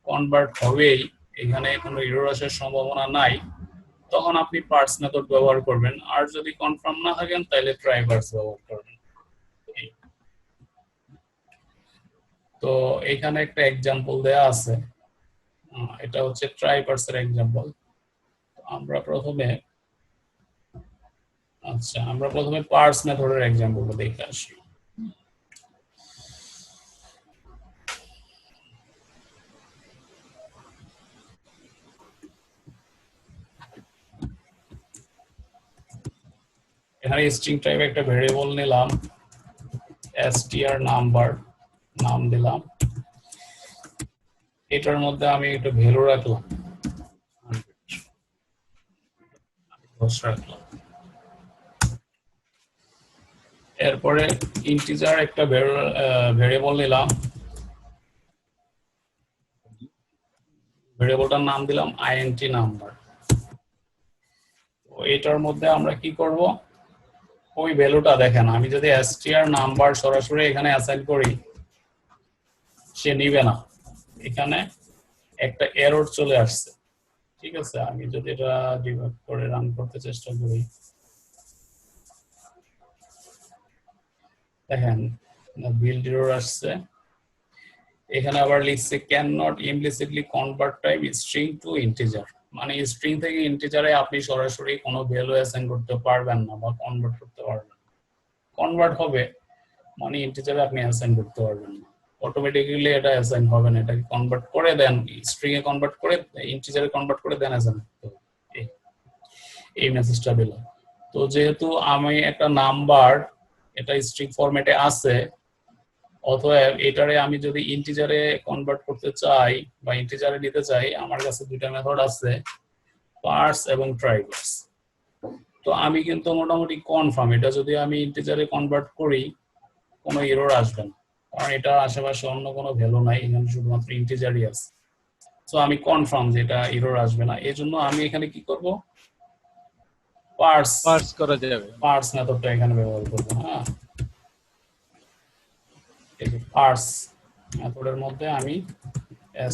কনভার্ট হবেই, এখানে কোনো এরর আসার সম্ভাবনা নাই, তখন আপনি পার্স মেথড ব্যবহার করবেন। আর যদি কনফার্ম না থাকেন তাহলে ট্রাই পার্স ব্যবহার করবেন। তো এখানে একটা এক্সাম্পল দেয়া আছে, এটা হচ্ছে ট্রাই পার্সের এক্সাম্পল। আমরা প্রথমে পার্স মেথডের এক্সাম্পলটা দেখে আসি। এখানে স্ট্রিং টাইপ একটা ভেরিয়েবল নিলাম, str নাম্বার নাম দিলাম, এটার মধ্যে আমি একটা ভ্যালু রাখলাম 10 রাখলাম। এরপরে ইন্টিজার একটা ভেরিয়েবল নিলাম, ভেরিয়েবলটার নাম দিলাম int নাম্বার। তো এটার মধ্যে আমরা কি করব, ওই ভ্যালুটা দেখেন, আমি যদি str নাম্বার সরাসরি এখানে অ্যাসাইন করি সে নিবে না, এখানে একটা এরর চলে আসছে। ঠিক আছে, আমি যদি এটা ডিবাগ করে রান করতে চেষ্টা করি, দেখেন বিল্ড এরর আসছে। এখানে আবার লিখছে can not implicitly convert type string to integer, মানে স্ট্রিং থেকে ইন্টিজারে আপনি সরাসরি কোনো ভ্যালু অ্যাসাইন করতে পারবেন না বা কনভার্ট করতে পারবেন না। কনভার্ট হবে মানে ইন্টিজারে আপনি অ্যাসাইন করতে পারবেন না, অটোমেটিক্যালি এটা অ্যাসাইন হবে না, এটাকে কনভার্ট করে দেন, স্ট্রিং এ কনভার্ট করে ইন্টিজারে কনভার্ট করে দেন অ্যাসাইন করতে হবে। এই মেসেজটা দিল। তো যেহেতু আমি একটা নাম্বার এটা স্ট্রিং ফরম্যাটে আছে, অতএব এটারে আমি যদি ইন্টিজারে কনভার্ট করতে চাই বা ইন্টিজারে নিতে চাই, আমার কাছে দুইটা মেথড আছে, পার্স এবং ট্রাই পার্স। তো আমি কিন্তু মোটামুটি কনফার্ম এটা যদি আমি ইন্টিজারে কনভার্ট করি কোনো এরর আসবে না, কারণ এটা আশেপাশে অন্য কোনো ভ্যালু নাই, এখানে শুধুমাত্র ইন্টিজারই আছে। তো আমি কনফার্ম যে এটা এরর আসবে না, এজন্য আমি এখানে কি করব, পার্স করা যাবে, পার্স মেথডটা এখানে ব্যবহার করব। হ্যাঁ, এই যে পার্স মেথডের মধ্যে আমি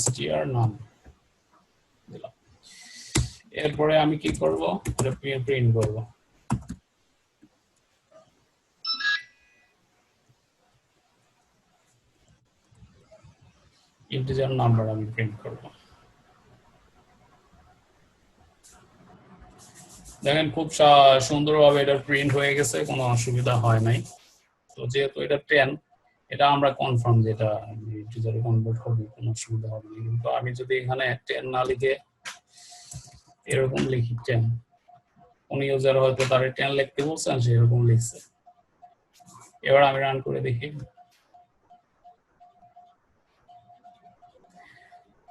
str নাম দিলাম, এরপরে আমি কি করব, এটা প্রিন্ট করব। ইন্টিজার নাম্বার আমি প্রিন্ট করব। দেখেন খুব সুন্দরভাবে এটা প্রিন্ট হয়ে গেছে, কোনো অসুবিধা হয় নাই। তো যেহেতু এটা 10, এটা আমরা কনফার্ম যে এটা ইন্টিজারে কনভার্ট হবে, কোনো অসুবিধা হবে না। কিন্তু আমি যদি এখানে 10 না লিখে এরকম লিখি 10, কোন ইউজার হয়তো তার 10 লিখতে বলছেন, সে এরকম লিখছে। এবার আমি রান করে দেখি,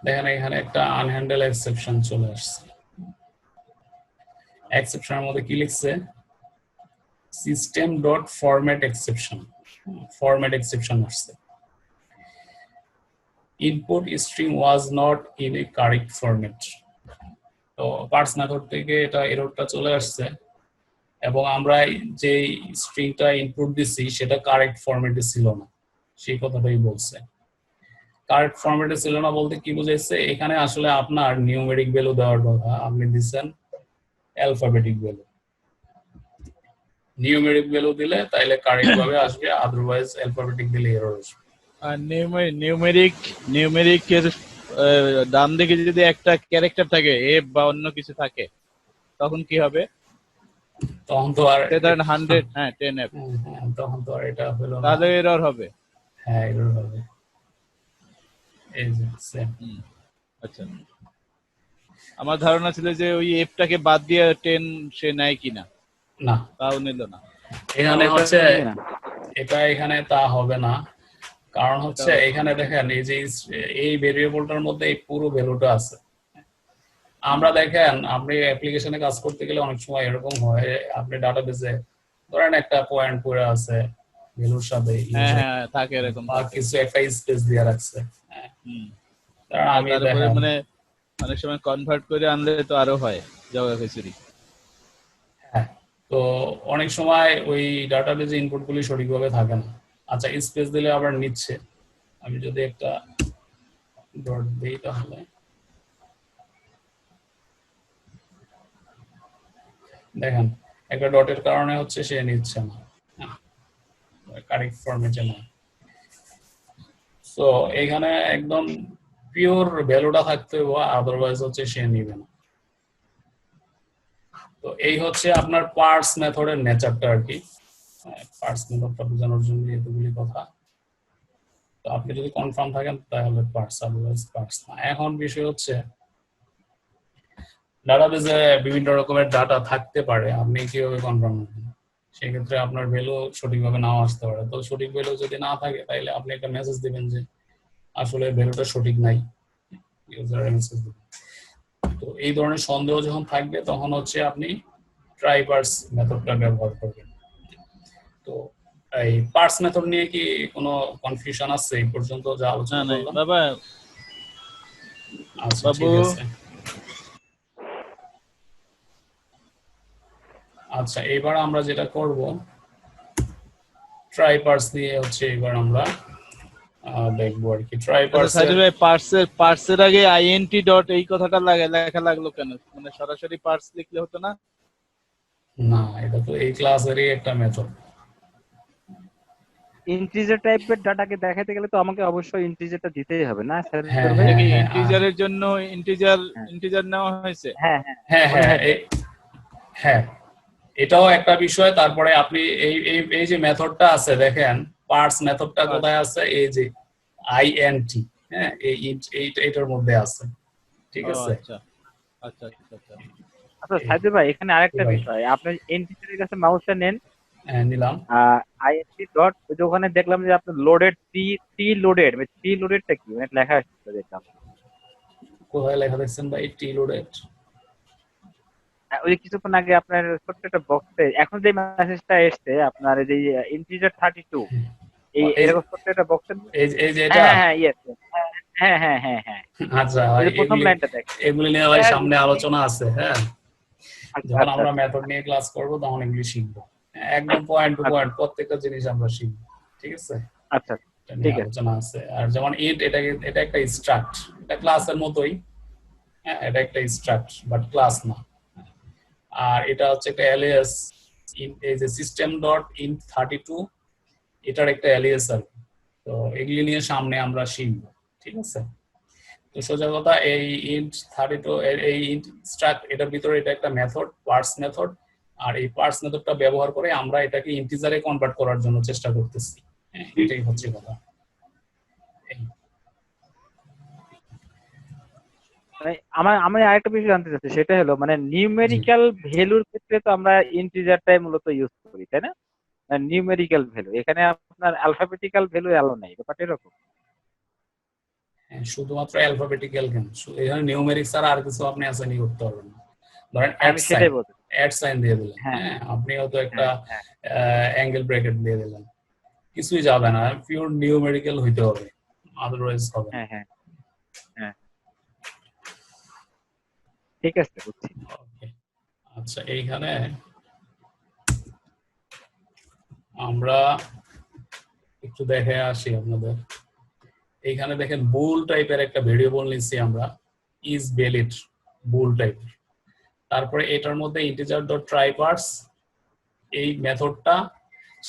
দেখেন এখানে একটা আনহ্যান্ডেল এক্সেপশন চলে আসছে। এক্সেপশনের মধ্যে কি লিখছে, system dot format exception, format exception আসছে। Input string was not in a correct format. তো পার্স মেথড থেকে এটা এররটা চলে আসছে, এবং আমরা যে স্ট্রিংটা ইনপুট দিছি সেটা কারেক্ট ফরম্যাটে ছিল না, সেই কথাটাই বলছে। কারেক্ট ফরম্যাটে ছিল না বলতে কি বুঝাইছে, এখানে আসলে আপনার নিউমেরিক ভ্যালু দেওয়ার কথা, আপনি দিচ্ছেন অ্যালফাবেটিক ভ্যালু। নিউমেরিক ভ্যালু দিলে তাইলে কারেক্ট ভাবে আসবে, আদারওয়াইজ অ্যালফাবেটিক দিলে এরর আসবে। আর নিউমেরিকের ডান দিকে যদি একটা ক্যারেক্টার থাকে এফ বা অন্য কিছু থাকে তখন কি হবে? তখন তো আর 100 হ্যাঁ 10F তখন তো আর এটা হলো না, তাহলে এরর হবে। হ্যাঁ এরর হবে। এই যে same। আচ্ছা, আমার ধারণা ছিল যে ওই এফটাকে বাদ দিয়ে 10 সে নেয় কিনা, না তাও নিল না। এখানে ওটা হচ্ছে নিবে না। এটা এখানে তা হবে না, কারণ হচ্ছে এখানে দেখেন এই যে এই ভেরিয়েবলটার মধ্যে এই পুরো ভ্যালুটা আছে। আমরা দেখেন আপনি অ্যাপ্লিকেশনে কাজ করতে গেলে অনেক সময় এরকম হয়, আপনি ডাটাবেসে ধরেন একটা পয়েন্ট পড়ে আছে ভ্যালুর সাথে হ্যাঁ থাকে এরকম বা কিছু একটা স্পেস দিয়ে রাখছে। কারণ আমি তারপরে দেখেন মানে অনেক সময় কনভার্ট করে আনলে তো আরো হয় জাভা খিচুড়ি। হ্যাঁ, তো অনেক সময় ওই ডাটাবেজে ইনপুটগুলি সঠিকভাবে থাকে না। আচ্ছা স্পেস দিলে আবার নিচ্ছে, আমি যদি একটা ডট দিই তাহলে দেখেন একটা ডটের কারণে হচ্ছে সে নিচ্ছে না, কারেক্ট ফরম্যাটে না। সো এখানে একদম পিওর ভ্যালুটা থাকতে হবে, আদারওয়াইজ হচ্ছে সে নিবে না। তো এই হচ্ছে আপনার পার্স মেথডের নেচারটা আর কি। পার্স মেথডটা বোঝানোর জন্য এতগুলি কথা। তো আপনি যদি কনফার্ম থাকেন তাহলে পার্স, আদারওয়াইজ পার্স না। এখন বিষয় হচ্ছে ডাটাবেজে বিভিন্ন রকমের ডাটা থাকতে পারে, আপনি কিভাবে কনফার্ম করবেন? সেক্ষেত্রে আপনার ভ্যালু সঠিকভাবে নাও আসতে পারে। তো সঠিক ভ্যালু যদি না থাকে তাহলে আপনি একটা মেসেজ দিবেন যে আসলে ভ্যালুটা সঠিক নাই, ইউজার মেসেজ দিবেন। তো এই ধরনের সন্দেহ যখন থাকবে তখন হচ্ছে আপনি ট্রাই পার্স মেথডটা ব্যবহার করবেন। তো এই পার্স মেথড নিয়ে কি কোনো কনফিউশন আছে এই পর্যন্ত যা আলোচনা করলাম? বাবা আচ্ছা বাবু। ঠিক আছে। আচ্ছা এবার আমরা যেটা করব ট্রাই পার্স নিয়ে হচ্ছে এবার আমরা দেখবো আর কি। ট্রাই পার্স সাজিদ ভাই পার্সের আগে আইএনটি ডট এই কথাটা লেখা লাগলো কেন? মানে সরাসরি পার্স লিখলে হতো না? না, এটা তো এই ক্লাসেরই একটা মেথড। ইন্টিজার টাইপের ডাটাকে দেখাতে গেলে তো আমাকে অবশ্যই ইন্টিজারটা দিতেই হবে না স্যার? হ্যাঁ ভাই এটা কি হ্যাঁ ইন্টিজারের জন্য ইন্টিজার নেওয়া হয়েছে? হ্যাঁ হ্যাঁ হ্যাঁ মনে হয় হ্যাঁ হ্যাঁ, এটাও একটা বিষয়। তারপরে আপনি এই এই এই যে মেথডটা আছে দেখেন, পার্স মেথডটা কোথায় আছে? এই যে আইএনটি, হ্যাঁ এইটার মধ্যে আছে, ঠিক আছে? আচ্ছা আচ্ছা আচ্ছা আচ্ছা। আচ্ছা সাজিদ ভাই এখানে আরেকটা ভাই। বিষয়, আপনি ইন্টিজারের কাছে মাউসটা নেন, হ্যাঁ নিলাম। আইএনটি ডট ওই যে ওখানে দেখলাম যে আপনার লোডেড টি লোডেড, মানে টি লোডেডটা কি মানে লেখা আসছে দেখলাম। কোথায় লেখা দেখছেন ভাই টি লোডেড? ওই যে কিছুক্ষণ আগে আপনার ছোট্ট একটা বক্সে এখন যে মেসেজটা এসছে আপনার এই যে ইন্টিজার 32 এই এরকম ছোট্ট একটা বক্সের এই যে এটা। হ্যাঁ হ্যাঁ ইয়েস হ্যাঁ হ্যাঁ হ্যাঁ হ্যাঁ আচ্ছা ওই যে প্রথম লাইনটা দেখ। এগুলি নিয়ে ভাই সামনে আলোচনা আছে। হ্যাঁ, আচ্ছা যখন আচ্ছা আমরা মেথড নিয়ে ক্লাস করব তখন এগুলি শিখবো, একদম পয়েন্ট টু পয়েন্ট প্রত্যেকটা জিনিস আমরা শিখবো, ঠিক আছে? আচ্ছা এটা নিয়ে ঠিক আছে। আলোচনা আছে। আর যেমন এটা একটা স্ট্রাক্ট, এটা ক্লাসের মতোই, হ্যাঁ এটা একটা স্ট্রাক্ট বাট ক্লাস না। আর এটা হচ্ছে একটা এলিয়াস, এই যে সিস্টেম ডট ইন্ট 32 এটার একটা এলিয়াস আর কি। তো এগুলি নিয়ে সামনে আমরা শিখবো, ঠিক আছে? তো সোজা কথা এই ইন্ট 32 এই ইন্ট স্ট্রাক্ট এটার ভিতরে এটা একটা মেথড, পার্স মেথড। আর এই পার্স মেথডটা ব্যবহার করে আমরা এটাকে ইন্টিজারে কনভার্ট করার জন্য চেষ্টা করতেছি। হ্যাঁ এটাই হচ্ছে কথা। মানে আমি আরেকটা বিষয় জানতে চাচ্ছি, সেটা হলো মানে নিউমেরিক্যাল ভ্যালুর ক্ষেত্রে তো আমরা ইন্টিজারটাই মূলত ইউজ করি তাই না? নিউমেরিক্যাল ভ্যালু এখানে আপনার অ্যালফাবেটিক্যাল ভ্যালু অ্যালাউ নাই, ব্যাপারটা এরকম? শুধুমাত্র অ্যালফাবেটিক্যাল কেন, এখানে নিউমেরিক ছাড়া আর কিছু আপনি অ্যাসাইন করতে পারবেন না। ধরেন আমি সেটাই বলছি। অ্যাড সাইন দিয়ে দিলেন, হ্যাঁ হ্যাঁ আপনি হয়তো একটা হ্যাঁ অ্যাঙ্গেল ব্র্যাকেট দিয়ে দিলেন, কিছুই যাবে না, পিওর নিউমেরিক্যাল হইতে হবে, আদারওয়াইজ হবে না। হ্যাঁ হ্যাঁ হ্যাঁ ঠিক আছে বুঝছি। Okay. আচ্ছা এইখানে আমরা একটু দেখে আসি আপনাদের। এইখানে দেখেন বুল টাইপের একটা ভেরিয়েবল নিচ্ছি আমরা, ইজ ভ্যালিড, বুল টাইপের। তারপরে এটার মধ্যে ইন্টিজার ডট ট্রাই পার্স এই মেথডটা,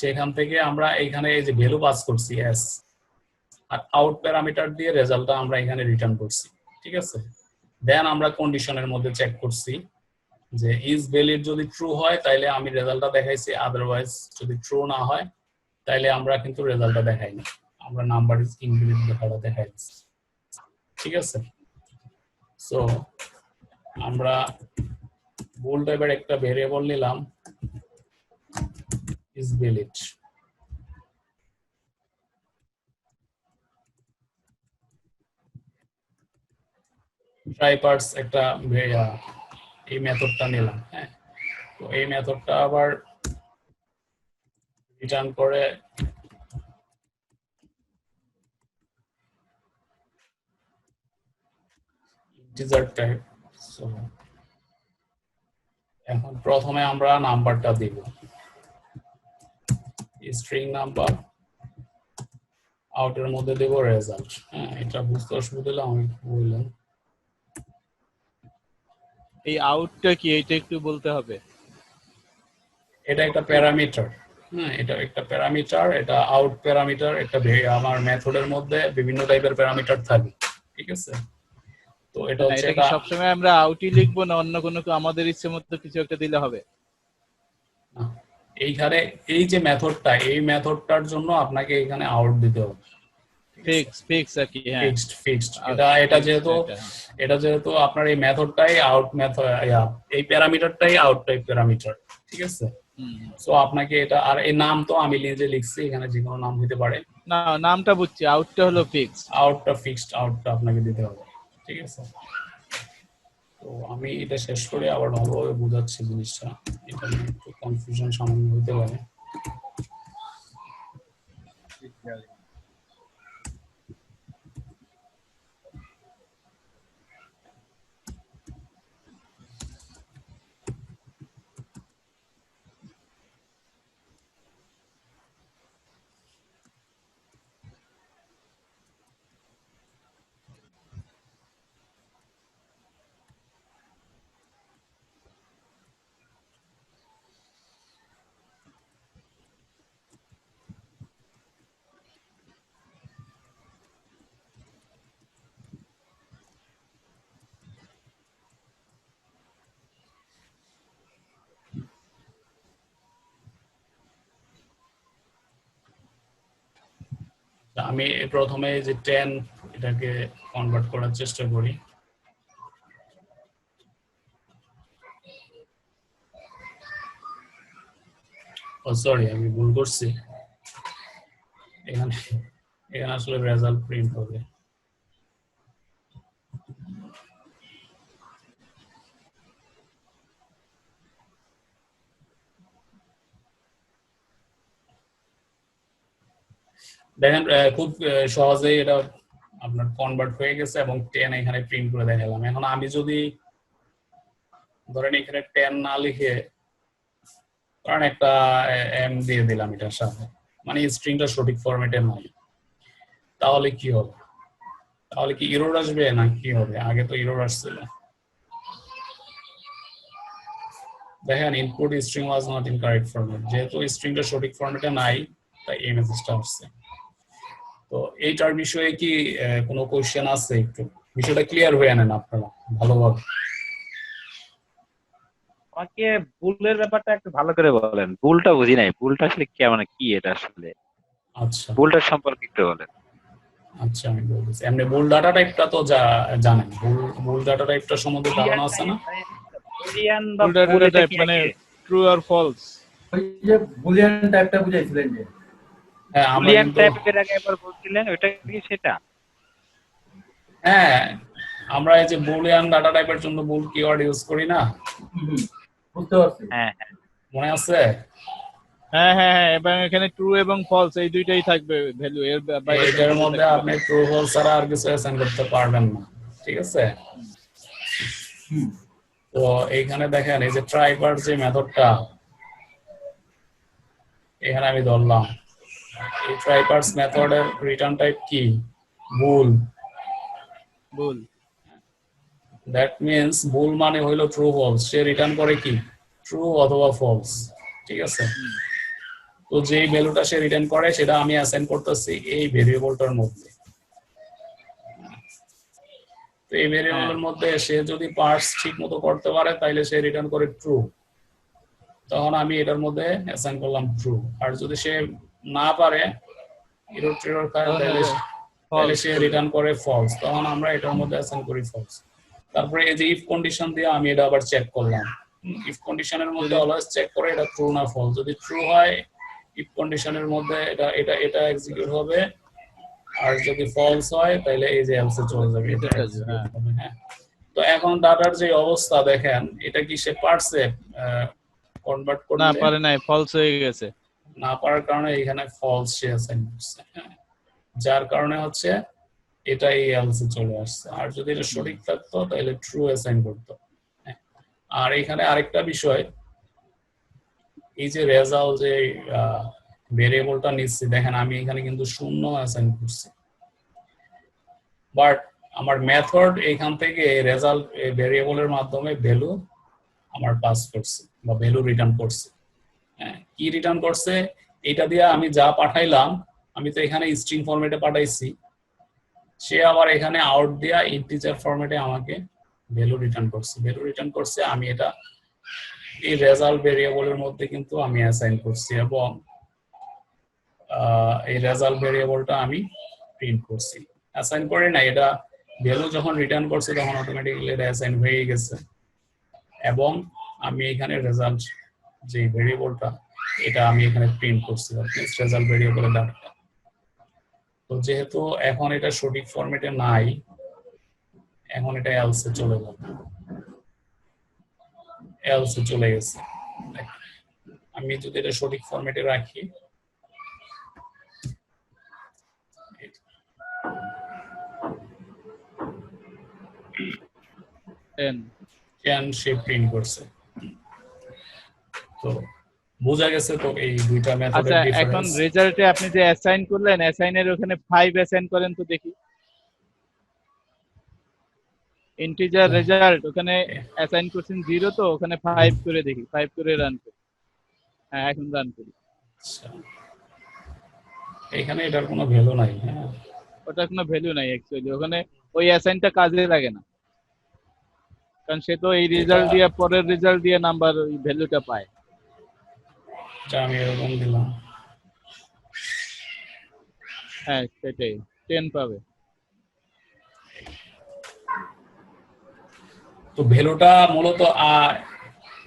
সেখান থেকে আমরা এখানে এই যে ভ্যালু পাস করছি এস, আর আউট প্যারামিটার দিয়ে রেজাল্টটা আমরা এখানে রিটার্ন করছি, ঠিক আছে। দেন আমরা কন্ডিশনের মধ্যে চেক করছি যে ইজ ভ্যালিড যদি ট্রু হয় তাইলে আমি রেজাল্টটা দেখাইছি, আদারওয়াইজ যদি ট্রু না হয় তাইলে আমরা কিন্তু রেজাল্টটা দেখাই না, আমরা নাম্বার ইজ ইনভ্যালিড লেখাটা দেখাই দিচ্ছি, ঠিক আছে। সো আমরা বুল টাইপের একটা ভেরিয়েবল নিলাম ইজ ভ্যালিড, ট্রাইপার্স একটা এই মেথডটা নিলাম, হ্যাঁ। তো এই মেথডটা আবার রিটার্ন করে ইন্টিজার টাইপ। সো এখন প্রথমে আমরা নাম্বারটা দিব, স্ট্রিং নাম্বার, আউটের মধ্যে দেব রেজাল্ট। হ্যাঁ, এটা বুঝতে অসুবিধা হলে আমি বললাম। এই আউটটা কি, এটা একটু বলতে হবে। এটা একটা প্যারামিটার, হ্যাঁ, এটা একটা প্যারামিটার, এটা আউট প্যারামিটার। একটা আমার মেথডের মধ্যে বিভিন্ন টাইপের প্যারামিটার থাকে, ঠিক আছে। তো এটা না, হচ্ছে এটা কি সবসময় আমরা আউটই লিখবো না অন্য কোনো আমাদের ইচ্ছে মতো কিছু একটা দিলে হবে? এইখানে এই যে মেথডটা, এই মেথডটার জন্য আপনাকে এখানে আউট দিতে হবে, ফিক্স আর কি। হ্যাঁ, ফিক্সড। এটা যেহেতু আপনার এই মেথডটাই আউট মেথড, এই প্যারামিটারটাই আউট টাইপ প্যারামিটার, ঠিক আছে। সো আপনাকে এটা, আর এই নাম তো আমি নিজে লিখছি, এখানে যে কোনো নাম হতে পারে। না, নামটা বুঝছি, আউটটা হলো ফিক্সড। আউটটা আপনাকে দিতে হবে, ঠিক আছে। তো আমি এটা শেষ করে আবার ভালোভাবে বোঝাচ্ছি জিনিসটা, এটা নিয়ে একটু কনফিউশন সামান্য হতে পারে। আমি প্রথমে যে 10 এটাকে কনভার্ট করার চেষ্টা করি। ও সরি, আমি ভুল করছি, এখানে আসলে রেজাল্ট প্রিন্ট হবে। দেখেন খুব সহজেই এটা আপনার কনভার্ট হয়ে গেছে এবং 10 এখানে প্রিন্ট করে দেখালাম। এখন আমি যদি ধরেন এখানে 10 না লিখে কারণ একটা এম দিয়ে দিলাম এটার সাথে, মানে স্ট্রিংটা সঠিক ফরম্যাটে নয়, তাহলে কি হবে? তাহলে কি এরর আসবে না কি হবে? আগে তো এরর আসছিল। দেখেন input string was not in correct format, যেহেতু স্ট্রিংটা সঠিক ফরম্যাটে নাই তাই এই মেসেজটা আসছে। তো এইটার বিষয়ে কি কোনো কোশ্চেন আছে? একটু বিষয়টা ক্লিয়ার হয়ে আনেন আপনারা ভালোভাবে। আমাকে বুলের ব্যাপারটা একটু ভালো করে বলেন, বুলটা বুঝি নাই, বুলটা আসলে কি, মানে কি এটা আসলে? আচ্ছা, বুলটার সম্পর্কে একটু বলেন। আচ্ছা আমি বলতেছি। এমনি বুল ডাটা টাইপটা তো জানেন, বুল ডাটা টাইপটা সম্বন্ধে ধারণা আছে না? বুলিয়ান বা বুল ডাটা বুল এটা টাইপ কি মানে ট্রু আর ফলস। ওই যে বুলিয়ান টাইপটা বুঝাইছিলেন যে, হ্যাঁ, আমরা বুলিয়ান কিন্তু টাইপের আগে একবার বলছিলেন, ওটা কি সেটা? হ্যাঁ, আমরা এই যে বুলিয়ান ডাটা টাইপের জন্য বুল কিওয়ার্ড ইউজ করি না? বুঝতে পারছি। হ্যাঁ হ্যাঁ মনে আছে? হ্যাঁ হ্যাঁ হ্যাঁ, এবং এখানে ট্রু এবং ফলস এই দুইটাই থাকবে ভ্যালু, এর বাইরে এটার মধ্যে আপনি ট্রু ফলস ছাড়া আর কিছু অ্যাসাইন করতে পারবেন না, ঠিক আছে। তো এইখানে দেখেন এই যে ট্রাইবার যে মেথডটা এখানে আমি ধরলাম, এই ট্রাইপার্স মেথডের রিটার্ন টাইপ কি? বুল। বুল। দ্যাট মিন্স বুল মানে হইলো ট্রু ফলস, সে রিটার্ন করে কি? ট্রু অথবা ফলস। ঠিক আছে। তো যেই ভ্যালুটা সে রিটার্ন করে সেটা আমি অ্যাসাইন করতেছি এই ভেরিয়েবলটার মধ্যে। তো এই ভেরিয়েবলের মধ্যে সে যদি পার্স ঠিক মতো করতে পারে তাহলে সে রিটার্ন করে ট্রু, তখন আমি এটার মধ্যে অ্যাসাইন করলাম ট্রু। আর যদি সে না পারে এরর টেরর খায় তাহলে সে রিটার্ন করে ফলস, তখন আমরা এটার মধ্যে অ্যাসাইন করি ফলস। তারপরে এই যে ইফ কন্ডিশন দিয়ে আমি এটা আবার চেক করলাম, ইফ কন্ডিশনের মধ্যে অলওয়েজ চেক করে এটা ট্রু না ফলস। যদি ট্রু হয় ইফ কন্ডিশনের মধ্যে এটা এটা এটা এক্সিকিউট হবে, আর যদি ফলস হয় তাহলে এই যে এলসে চলে যাবে, এটা এক্সিকিউট হবে। হ্যাঁ, তো এখন ডাটার যে অবস্থা দেখেন, এটা কি সে পারছে কনভার্ট করতে? না পারে নাই, ফলস হয়ে গেছে। না পারার কারণে এখানে ফলস সে অ্যাসাইন করছে, যার কারণে হচ্ছে এটা এই এলসে চলে আসছে। আর যদি এটা সঠিক থাকতো তাহলে ট্রু অ্যাসাইন করতো। আর এখানে আরেকটা বিষয়, এই যে রেজাল্ট যে ভেরিয়েবলটা নিচ্ছি, দেখেন আমি এখানে কিন্তু 0 অ্যাসাইন করছি, বাট আমার মেথড এখান থেকে রেজাল্ট ভেরিয়েবলের মাধ্যমে ভ্যালু আমার পাস করছে বা ভ্যালু রিটার্ন করছে। হ্যাঁ, কি রিটার্ন করছে? এটা দিয়ে আমি যা পাঠাইলাম, আমি তো এখানে স্ট্রিং ফরম্যাটে পাঠাইছি, সে আবার এখানে আউট দিয়া ইন্টিজার ফরম্যাটে আমাকে ভ্যালু রিটার্ন করছে। ভ্যালু রিটার্ন করছে, আমি এটা এই রেজাল্ট ভেরিয়েবলের মধ্যে কিন্তু আমি অ্যাসাইন করছি, এবং এই রেজাল্ট ভেরিয়েবলটা আমি প্রিন্ট করছি। অ্যাসাইন করে না, এটা ভ্যালু যখন রিটার্ন করছে তখন অটোমেটিক্যালি এটা অ্যাসাইন হয়ে গেছে, এবং আমি এখানে রেজাল্ট যে ভেরিয়েবলটা এটা আমি এখানে প্রিন্ট করছি, রেজাল্ট ভেরিয়েবলের ডাটা। তো যেহেতু এখন এটা সঠিক ফরম্যাটে নাই, এখন এটা এলসে চলে যাবে, এলসে চলে গেছে। আমি যদি এটা সঠিক ফরম্যাটে রাখি, ক্যান সে প্রিন্ট করছে। তো বোঝা গেছে তো এই দুইটা মেথডের আচ্ছা, এখন ডিফারেন্স। রেজাল্টে আপনি যে অ্যাসাইন করলেন, অ্যাসাইনের ওখানে 5 অ্যাসাইন করেন তো দেখি। ইন্টিজার রেজাল্ট ওখানে অ্যাসাইন করছেন 0, তো ওখানে 5 করে দেখি, 5 করে রান করি। হ্যাঁ, এখন রান করি। আচ্ছা, এখানে এটার কোনো ভ্যালু নাই। হ্যাঁ, ওটা কোনো ভ্যালু নাই অ্যাকচুয়ালি, ওখানে ওই অ্যাসাইনটা কাজে লাগে না, কারণ সে তো এই রেজাল্ট দিয়ে পরের রেজাল্ট দিয়ে নাম্বার ওই ভ্যালুটা পায়। এটা আমি এরকম দিলাম, হ্যাঁ সেটাই, 10 পাবে। তো ভ্যালুটা মূলত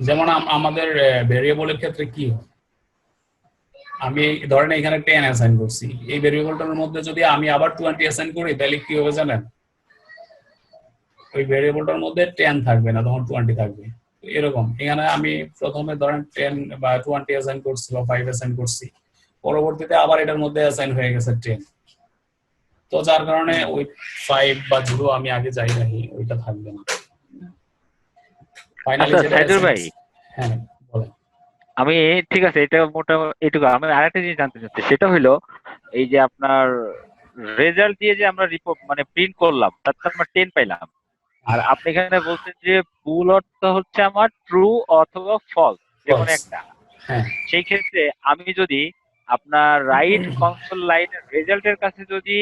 যেমন আমাদের ভেরিয়েবলের ক্ষেত্রে কি হয়, আমি ধরেন এখানে 10 অ্যাসাইন করছি, এই ভেরিয়েবলটার মধ্যে যদি আমি আবার 20 অ্যাসাইন করি তাহলে কি হবে জানেন? ওই ভেরিয়েবলটার মধ্যে 10 থাকবে না, তখন 20 থাকবে। এরকম এখানে আমি প্রথমে ধরেন 10 বা 20 অ্যাসাইন করছি বা 5 অ্যাসাইন করছি, পরবর্তীতে আবার এটার মধ্যে অ্যাসাইন হয়ে গেছে 10, তো যার কারণে ওই 5 বা 0 আমি আগে যাই রাখি, ওইটা থাকবে না। ফাইনালি আচ্ছা যেটা সাইদুর ভাই, হ্যাঁ বলেন। আমি ঠিক আছে, এটা মোটামুটি এটুকু। আমি আরেকটা জিনিস জানতে চাচ্ছি, সেটা হলো এই যে আপনার রেজাল্ট দিয়ে যে আমরা রিপোর্ট মানে প্রিন্ট করলাম, তাতে আমরা 10 পাইলাম, আর আপনি এখানে বলছেন যে ফুল অর্থ হচ্ছে আমার ট্রু অথবা ফলস, যে কোনো একটা। হ্যাঁ, সেই ক্ষেত্রে আমি যদি আপনার রাইট কনসোল লাইনের রেজাল্টের কাছে যদি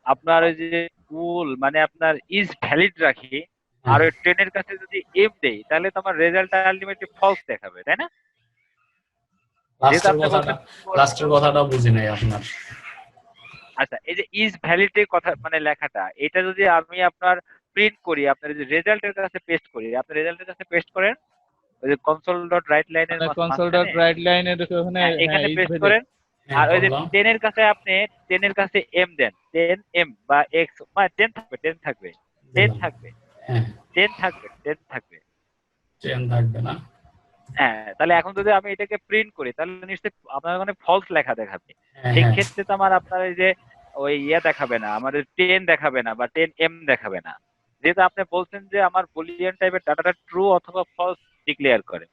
আপনার ওই যে ফুল মানে আপনার ইজ ভ্যালিড রাখি, আর ওই 10 এর কাছে যদি এম দেই, তাহলে তো আমার রেজাল্টটা আলটিমেটলি ফলস দেখাবে, তাই না? যেহেতু আপনি বলছেন লাস্টের কথাটা বুঝি নাই আপনার। আচ্ছা, এই যে ইজ ভ্যালিডের কথা মানে লেখাটা, এটা যদি আমি আপনার প্রিন্ট করি, আপনার যে রেজাল্টের কাছে পেস্ট করি, আপনি রেজাল্টের কাছে পেস্ট করেন ওই যে কনসোল ডট রাইট লাইনের কনসোল ডট রাইট লাইনের ওখানে এখানে পেস্ট করেন, আর ওই যে 10 এর কাছে আপনি 10 এর কাছে এম দেন, 10 এম বা এক্স, মানে 10 থাকবে, 10 থাকবে, 10 থাকবে, হ্যাঁ 10 থাকবে, 10 থাকবে। 10 থাকবে না। হ্যাঁ, তাহলে এখন যদি আমি এটাকে প্রিন্ট করি তাহলে নিশ্চয়ই আপনার ওখানে ফলস লেখা দেখাবে। হ্যাঁ, সেই হ্যাঁ। ক্ষেত্রে তো আমার আপনার এই যে ওই ইয়ে দেখাবে না, আমার 10 দেখাবে না বা 10 এম দেখাবে না, যেহেতু আপনি বলছেন যে আমার বুলিয়ান টাইপের ডাটাটা ট্রু অথবা ফলস ডিক্লেয়ার করে,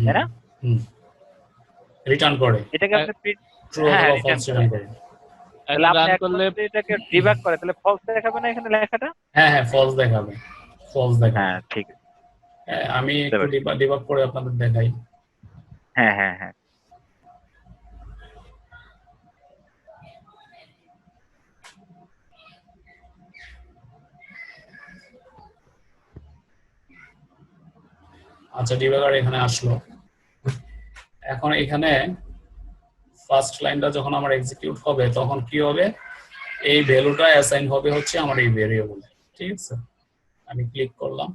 তাই না? রিটার্ন করে, এটাকে আপনি প্রিন্ট ট্রু হ্যাঁ অথবা রিটার্ন ফলস করে, রিটার্ন করে। তাহলে আপনি রান এখন করলে যদি এটাকে ডিবাগ করে তাহলে ফলস দেখাবে না এখানে লেখাটা? হ্যাঁ হ্যাঁ, ফলস দেখাবে, ফলস দেখাবে। হ্যাঁ ঠিক আছে, আমি একটু ডিবাগ করে আপনাদের দেখাই। হ্যাঁ হ্যাঁ হ্যাঁ। আচ্ছা, ডিবাগার এখানে আসলো। এখন এখানে ফার্স্ট লাইনটা যখন আমার এক্সিকিউট হবে তখন কি হবে, এই ভ্যালুটা অ্যাসাইন হবে হচ্ছে আমার এই ভেরিয়েবলে। ঠিক আছে, আমি ক্লিক করলাম,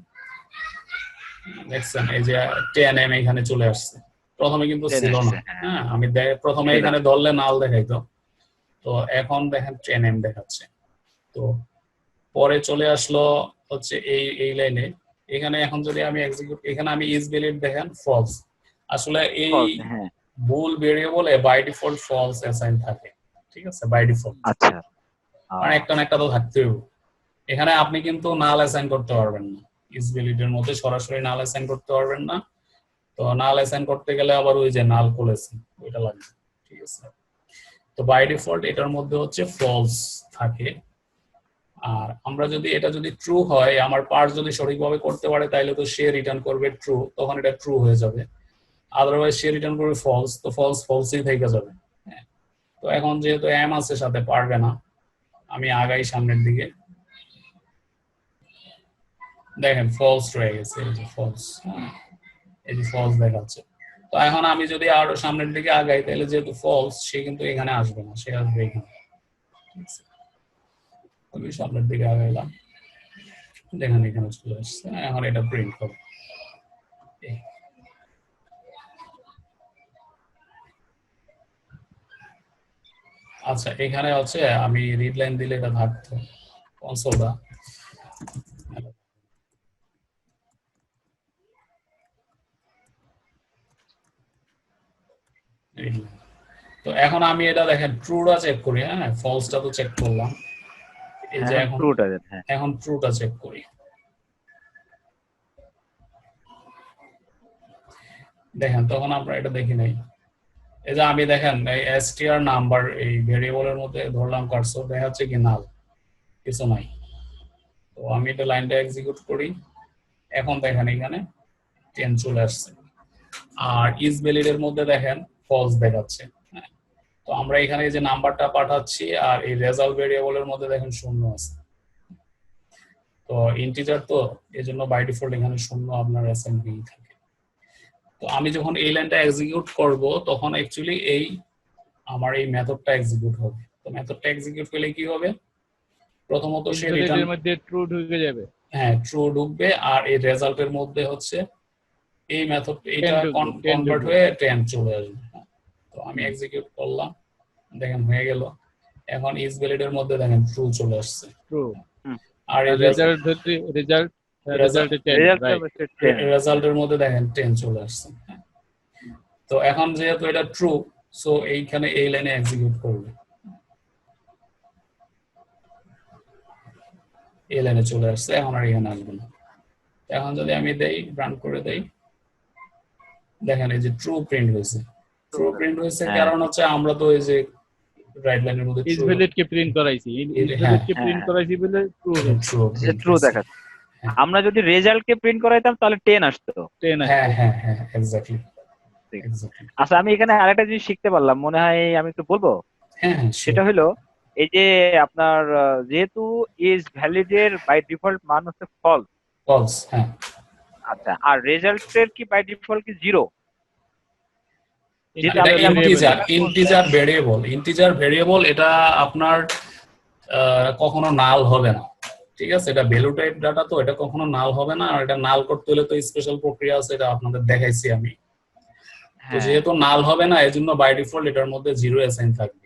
দেখছেন এই যে 10m এখানে চলে আসছে। প্রথমে কিন্তু টেন ছিল না। আসছে, হ্যাঁ হ্যাঁ, আমি প্রথমে ছিল। এখানে ধরলে নাল দেখাইতো, তো এখন দেখেন 10m দেখাচ্ছে। তো পরে চলে আসলো হচ্ছে এই লাইনে। এখানে এখন যদি আমি এক্সিকিউট, এখানে আমি ইজ ভ্যালিড দেখেন ফলস। আসলে এই False, হ্যাঁ বুল ভেরিয়েবলে বাই ডিফল্ট ফলস অ্যাসাইন থাকে। ঠিক আছে, বাই ডিফল্ট, আচ্ছা। মানে একটা না একটা তো থাকতেই হবে। এখানে আপনি কিন্তু নাল অ্যাসাইন করতে পারবেন না, ইজ ভ্যালিড এর মধ্যে সরাসরি নাল অ্যাসাইন করতে পারবেন না। তো নাল অ্যাসাইন করতে গেলে আবার ওই যে নাল করেছে ওইটা লাগবে। ঠিক আছে, তো বাই ডিফল্ট এটার মধ্যে হচ্ছে ফলস থাকে। আর আমরা যদি এটা যদি ট্রু হয়, আমার পার্ট যদি সঠিকভাবে করতে পারে তাহলে তো সে রিটার্ন করবে ট্রু, তখন এটা ট্রু হয়ে যাবে। আদারওয়াইজ সে রিটার্ন করবে ফলস, তো ফলস ফলসই থেকে যাবে। হ্যাঁ, তো এখন যেহেতু এম আছে সাথে পারবে না, আমি আগাই সামনের দিকে। দেখেন ফলস রয়ে গেছে, এই যে ফলস, এই যে ফলস দেখাচ্ছে। তো এখন আমি যদি আরো সামনের দিকে আগাই তাহলে যেহেতু ফলস, সে কিন্তু এখানে আসবে না, সে আসবে এখানে। ঠিক আছে, আমি সামনের দিকে আগাইলাম, দেখেন এখানে চলে আসছে। এখন এটা প্রিন্ট হবে। আচ্ছা, এখানে হচ্ছে আমি রিড লাইন দিলে এটা থাকতো কনসোলটা। তো এখন আমি এটা দেখেন ট্রুটা চেক করি। হ্যাঁ, ফলসটা তো চেক করলাম, এই যে এখন ট্রুটা দেন, হ্যাঁ এখন ট্রুটা চেক করি। দেখেন তখন আমরা এটা দেখি নাই। এই যে আমি দেখেন এই str নাম্বার এই ভেরিয়েবলের মধ্যে ধরলাম কার্সর, দেখা যাচ্ছে কি নাল, কিছু নাই। তো আমি এটা লাইনটা এক্সিকিউট করি, এখন দেখেন এখানে 10 চলে আসছে। আর ইজ ভ্যালিড এর মধ্যে দেখেন ফলস দেখাচ্ছে। হ্যাঁ, তো আমরা এখানে এই যে নাম্বারটা পাঠাচ্ছি আর এই রেজাল্ট ভেরিয়েবলের মধ্যে দেখেন শূন্য আছে। তো ইন্টিজার তো এজন্য বাই ডিফল্ট এখানে শূন্য আপনার অ্যাসাইনমেন্ট থাকে। তো আমি যখন এই লাইনটা এক্সিকিউট করব তখন অ্যাকচুয়ালি এই আমার এই মেথডটা এক্সিকিউট হবে। তো মেথডটা এক্সিকিউট করলে কি হবে, প্রথমত সে রিটার্ন, এর মধ্যে ট্রু ঢুকে যাবে, হ্যাঁ ট্রু ঢুকবে, আর এই রেজাল্টের মধ্যে হচ্ছে এই মেথড এটা 10 ঢুকবে, 10 কনভার্ট ঢুকবে। হয়ে 10 চলে আসবে। তো আমি এক্সিকিউট করলাম, দেখেন হয়ে গেল। এখন ইজ ভ্যালিড এর মধ্যে দেখেন ট্রু চলে আসছে। ট্রু। আর এই রেজাল্ট ধরতে রেজাল্টে 10, রাইট। রেজাল্টের মধ্যে দেখেন 10 চলে আসছে। তো এখন যেহেতু এটা ট্রু, সো এইখানে এই লাইনে এক্সিকিউট করবে, এই লাইনে চলে আসছে, এখন আর এখানে আসবে না। এখন যদি আমি দেই, রান করে দেই, দেখেন এই যে ট্রু প্রিন্ট হয়েছে। ট্রু প্রিন্ট হয়েছে কারণ হচ্ছে আমরা তো এই যে রাইট লাইনের মধ্যে ইজ ভ্যালিড কে প্রিন্ট করাইছি, ইজ ভ্যালিড কে প্রিন্ট করাইছি বলে ট্রু ট্রু ট্রু দেখাচ্ছে। আমরা যদি রেজাল্ট কে প্রিন্ট করাইতাম তাহলে 10 আসতো। 10 হ্যাঁ আসছে। হ্যাঁ হ্যাঁ, এক্স্যাক্টলি। আচ্ছা, আমি এখানে আরেকটা জিনিস শিখতে পারলাম, মনে হয় আমি একটু বলবো। হ্যাঁ হ্যাঁ, সেটা হলো এই যে আপনার যেহেতু ইজ ভ্যালিড এর বাই ডিফল্ট মান হচ্ছে ফলস, ফলস। হ্যাঁ, আচ্ছা, আর রেজাল্টের কি বাই ডিফল্ট কি জিরো? যেটা এটা আপনি ইন্টিজার ভেরিয়েবল, ইন্টিজার ভেরিয়েবল এটা আপনার কখনো নাল হবে না। ঠিক আছে, এটা ভ্যালু টাইপ ডাটা, তো এটা কখনো নাল হবে না। আর এটা নাল করতে হলে তো স্পেশাল প্রক্রিয়া আছে, এটা আপনাদের দেখাইছি আমি। তো যেহেতু নাল হবে না, এজন্য বাই ডিফল্ট এটার মধ্যে জিরো অ্যাসাইন থাকবে।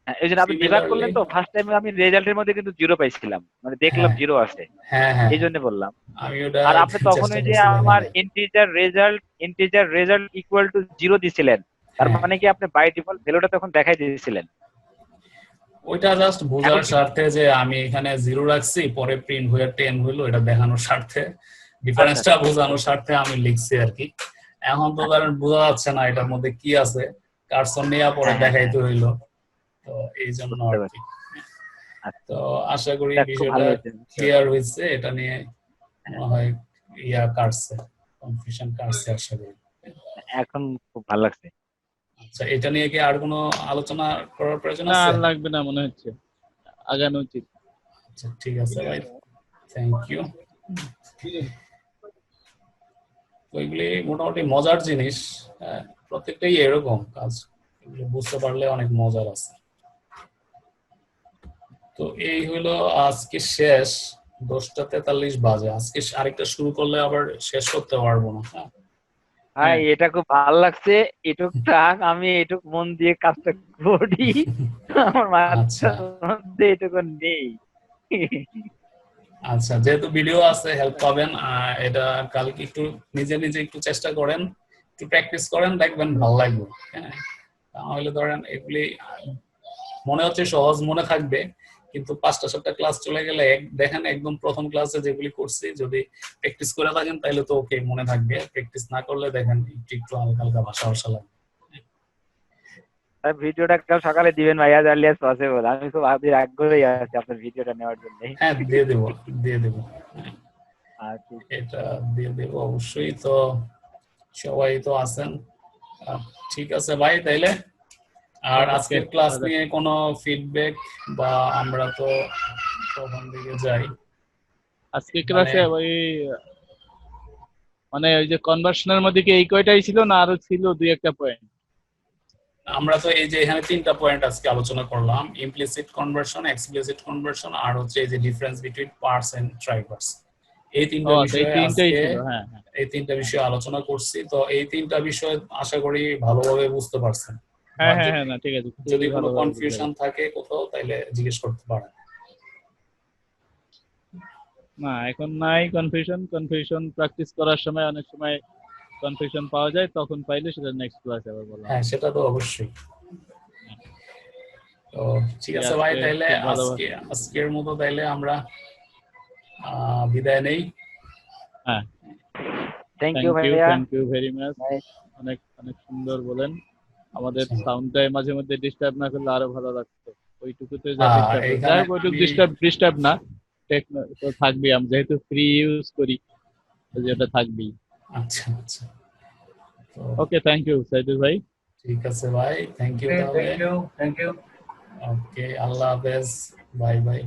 এই জন্য আপনি ডিবাগ করলেন তো ফার্স্ট টাইমে, আমি রেজাল্টের মধ্যে কিন্তু জিরো পাইছিলাম, মানে দেখলাম জিরো আছে, হ্যাঁ হ্যাঁ, এই জন্য বললাম। আমি ওটা আর আপনি তখন ওই যে আমার integer result equal to zero দিছিলেন, তার মানে কি আপনি বাই ডিফল্ট ভ্যালুটা তখন দেখাই দিয়েছিলেন? ওইটা জাস্ট বোঝার স্বার্থে যে আমি এখানে জিরো রাখছি, পরে প্রিন্ট হয়ে 10 হইলো, এটা দেখানোর স্বার্থে, ডিফারেন্সটা বোঝানোর স্বার্থে আমি লিখছি আর কি। এখন তো ধরেন বোঝা যাচ্ছে না এটার মধ্যে কি আছে, কার্সর নিয়ে পরে দেখাইতে হইলো, তো এই জন্য আর কি। তো আশা করি বিষয়টা ক্লিয়ার হয়েছে, এটা নিয়ে মনে হয় কাটছে, কনফিউশন কাটছে আশা করি। এখন খুব ভালো লাগছে। আচ্ছা, এটা নিয়ে কি আর কোনো আলোচনা করার প্রয়োজন না, আছে? আর লাগবে না মনে হচ্ছে, আগানো উচিত। আচ্ছা, ঠিক আছে ভাই, থ্যাংক ইউ। তো এগুলি মোটামুটি মজার জিনিস, প্রত্যেকটাই এরকম কাজ, এগুলো বুঝতে পারলে অনেক মজার আছে। তো এই হলো আজকে শেষ, 10:43 বাজে। আজকে আরেকটা শুরু করলে আবার শেষ করতে পারবো না। ভাই এটা খুব ভালো লাগছে, এটুকটা আমি এটুক মন দিয়ে কাজটা করি, আমার আচ্ছা মাথার মধ্যে এটুকু নেই। আচ্ছা, যেহেতু ভিডিও আছে হেল্প পাবেন। এটা কালকে একটু নিজে নিজে একটু চেষ্টা করেন, একটু প্র্যাকটিস করেন, দেখবেন ভালো লাগবে। হ্যাঁ, তাহলে ধরেন এগুলি মনে হচ্ছে সহজ মনে থাকবে, কিন্তু 5টা 7টা ক্লাস চলে গেলে দেখেন একদম প্রথম ক্লাসে যেগুলি করছি যদি প্র্যাকটিস করে থাকেন তাহলে তো ওকে মনে থাকবে, প্র্যাকটিস না করলে দেখেন একটু একটু হালকা হালকা ভাষা ভাষা লাগবে। ভিডিওটা কাল সকালে দিবেন ভাই, আজ আর্লি অ্যাজ পসিবল। আমি খুব আগ্রহী আছি আপনার ভিডিওটা নেওয়ার জন্য। হ্যাঁ দিয়ে দেবো, দিয়ে দেবো। আচ্ছা, এটা দিয়ে দেবো অবশ্যই। তো সবাই তো আছেন, ঠিক আছে ভাই তাইলে। আর আজকের ক্লাস নিয়ে কোনো ফিডব্যাক বা আমরা তো প্রথম দিকে যাই। আজকে ক্লাসে ওই মানে ওই যে কনভার্সনের মধ্যে কি এই কয়টাই ছিল না আরো ছিল 2-1টা পয়েন্ট? আমরা তো এই যে এখানে 3টা পয়েন্ট আজকে আলোচনা করলাম, ইমপ্লিসিট কনভার্সন, এক্সপ্লিসিট কনভার্সন, আর হচ্ছে এই যে ডিফারেন্স বিটুইন পার্টস এন্ড ট্রাইভার্স। এই তিনটা বিষয়ে আজকে এই তিনটা বিষয়ে আলোচনা করছি। তো এই তিনটা বিষয় আশা করি ভালোভাবে বুঝতে পারছেন। হ্যাঁ হ্যাঁ হ্যাঁ, না ঠিক আছে। যদি কোনো কনফিউশন থাকে কোথাও তাহলে জিজ্ঞেস করতে পারেন। না এখন নাই কনফিউশন প্র্যাকটিস করার সময় অনেক সময় কনফিউশন পাওয়া যায়, তখন পাইলে সেটা নেক্সট ক্লাসে আবার বললাম। হ্যাঁ সেটা তো অবশ্যই। তো ঠিক আছে ভাই, তাইলে আজকের মতো তাইলে আমরা বিদায় নেই। হ্যাঁ, থ্যাংক ইউ ভাইয়া, থ্যাংক ইউ ভেরি মাচ। অনেক অনেক সুন্দর বলেন। আমাদের সাউন্ডটাই মাঝে মধ্যে ডিস্টার্ব না করলে আরো ভালো লাগতো। ওইটুকুতে যা ডিস্টার্ব, ওইটুকু ডিস্টার্ব না, তো থাকবে। আমি যেহেতু ফ্রি ইউজ করি যেটা থাকবেই। আচ্ছা আচ্ছা, ওকে, থ্যাংক ইউ সাইদুল ভাই। ঠিক আছে ভাই, thank you. Thank you. Okay, আল্লাহ হাফেজ, বাই বাই।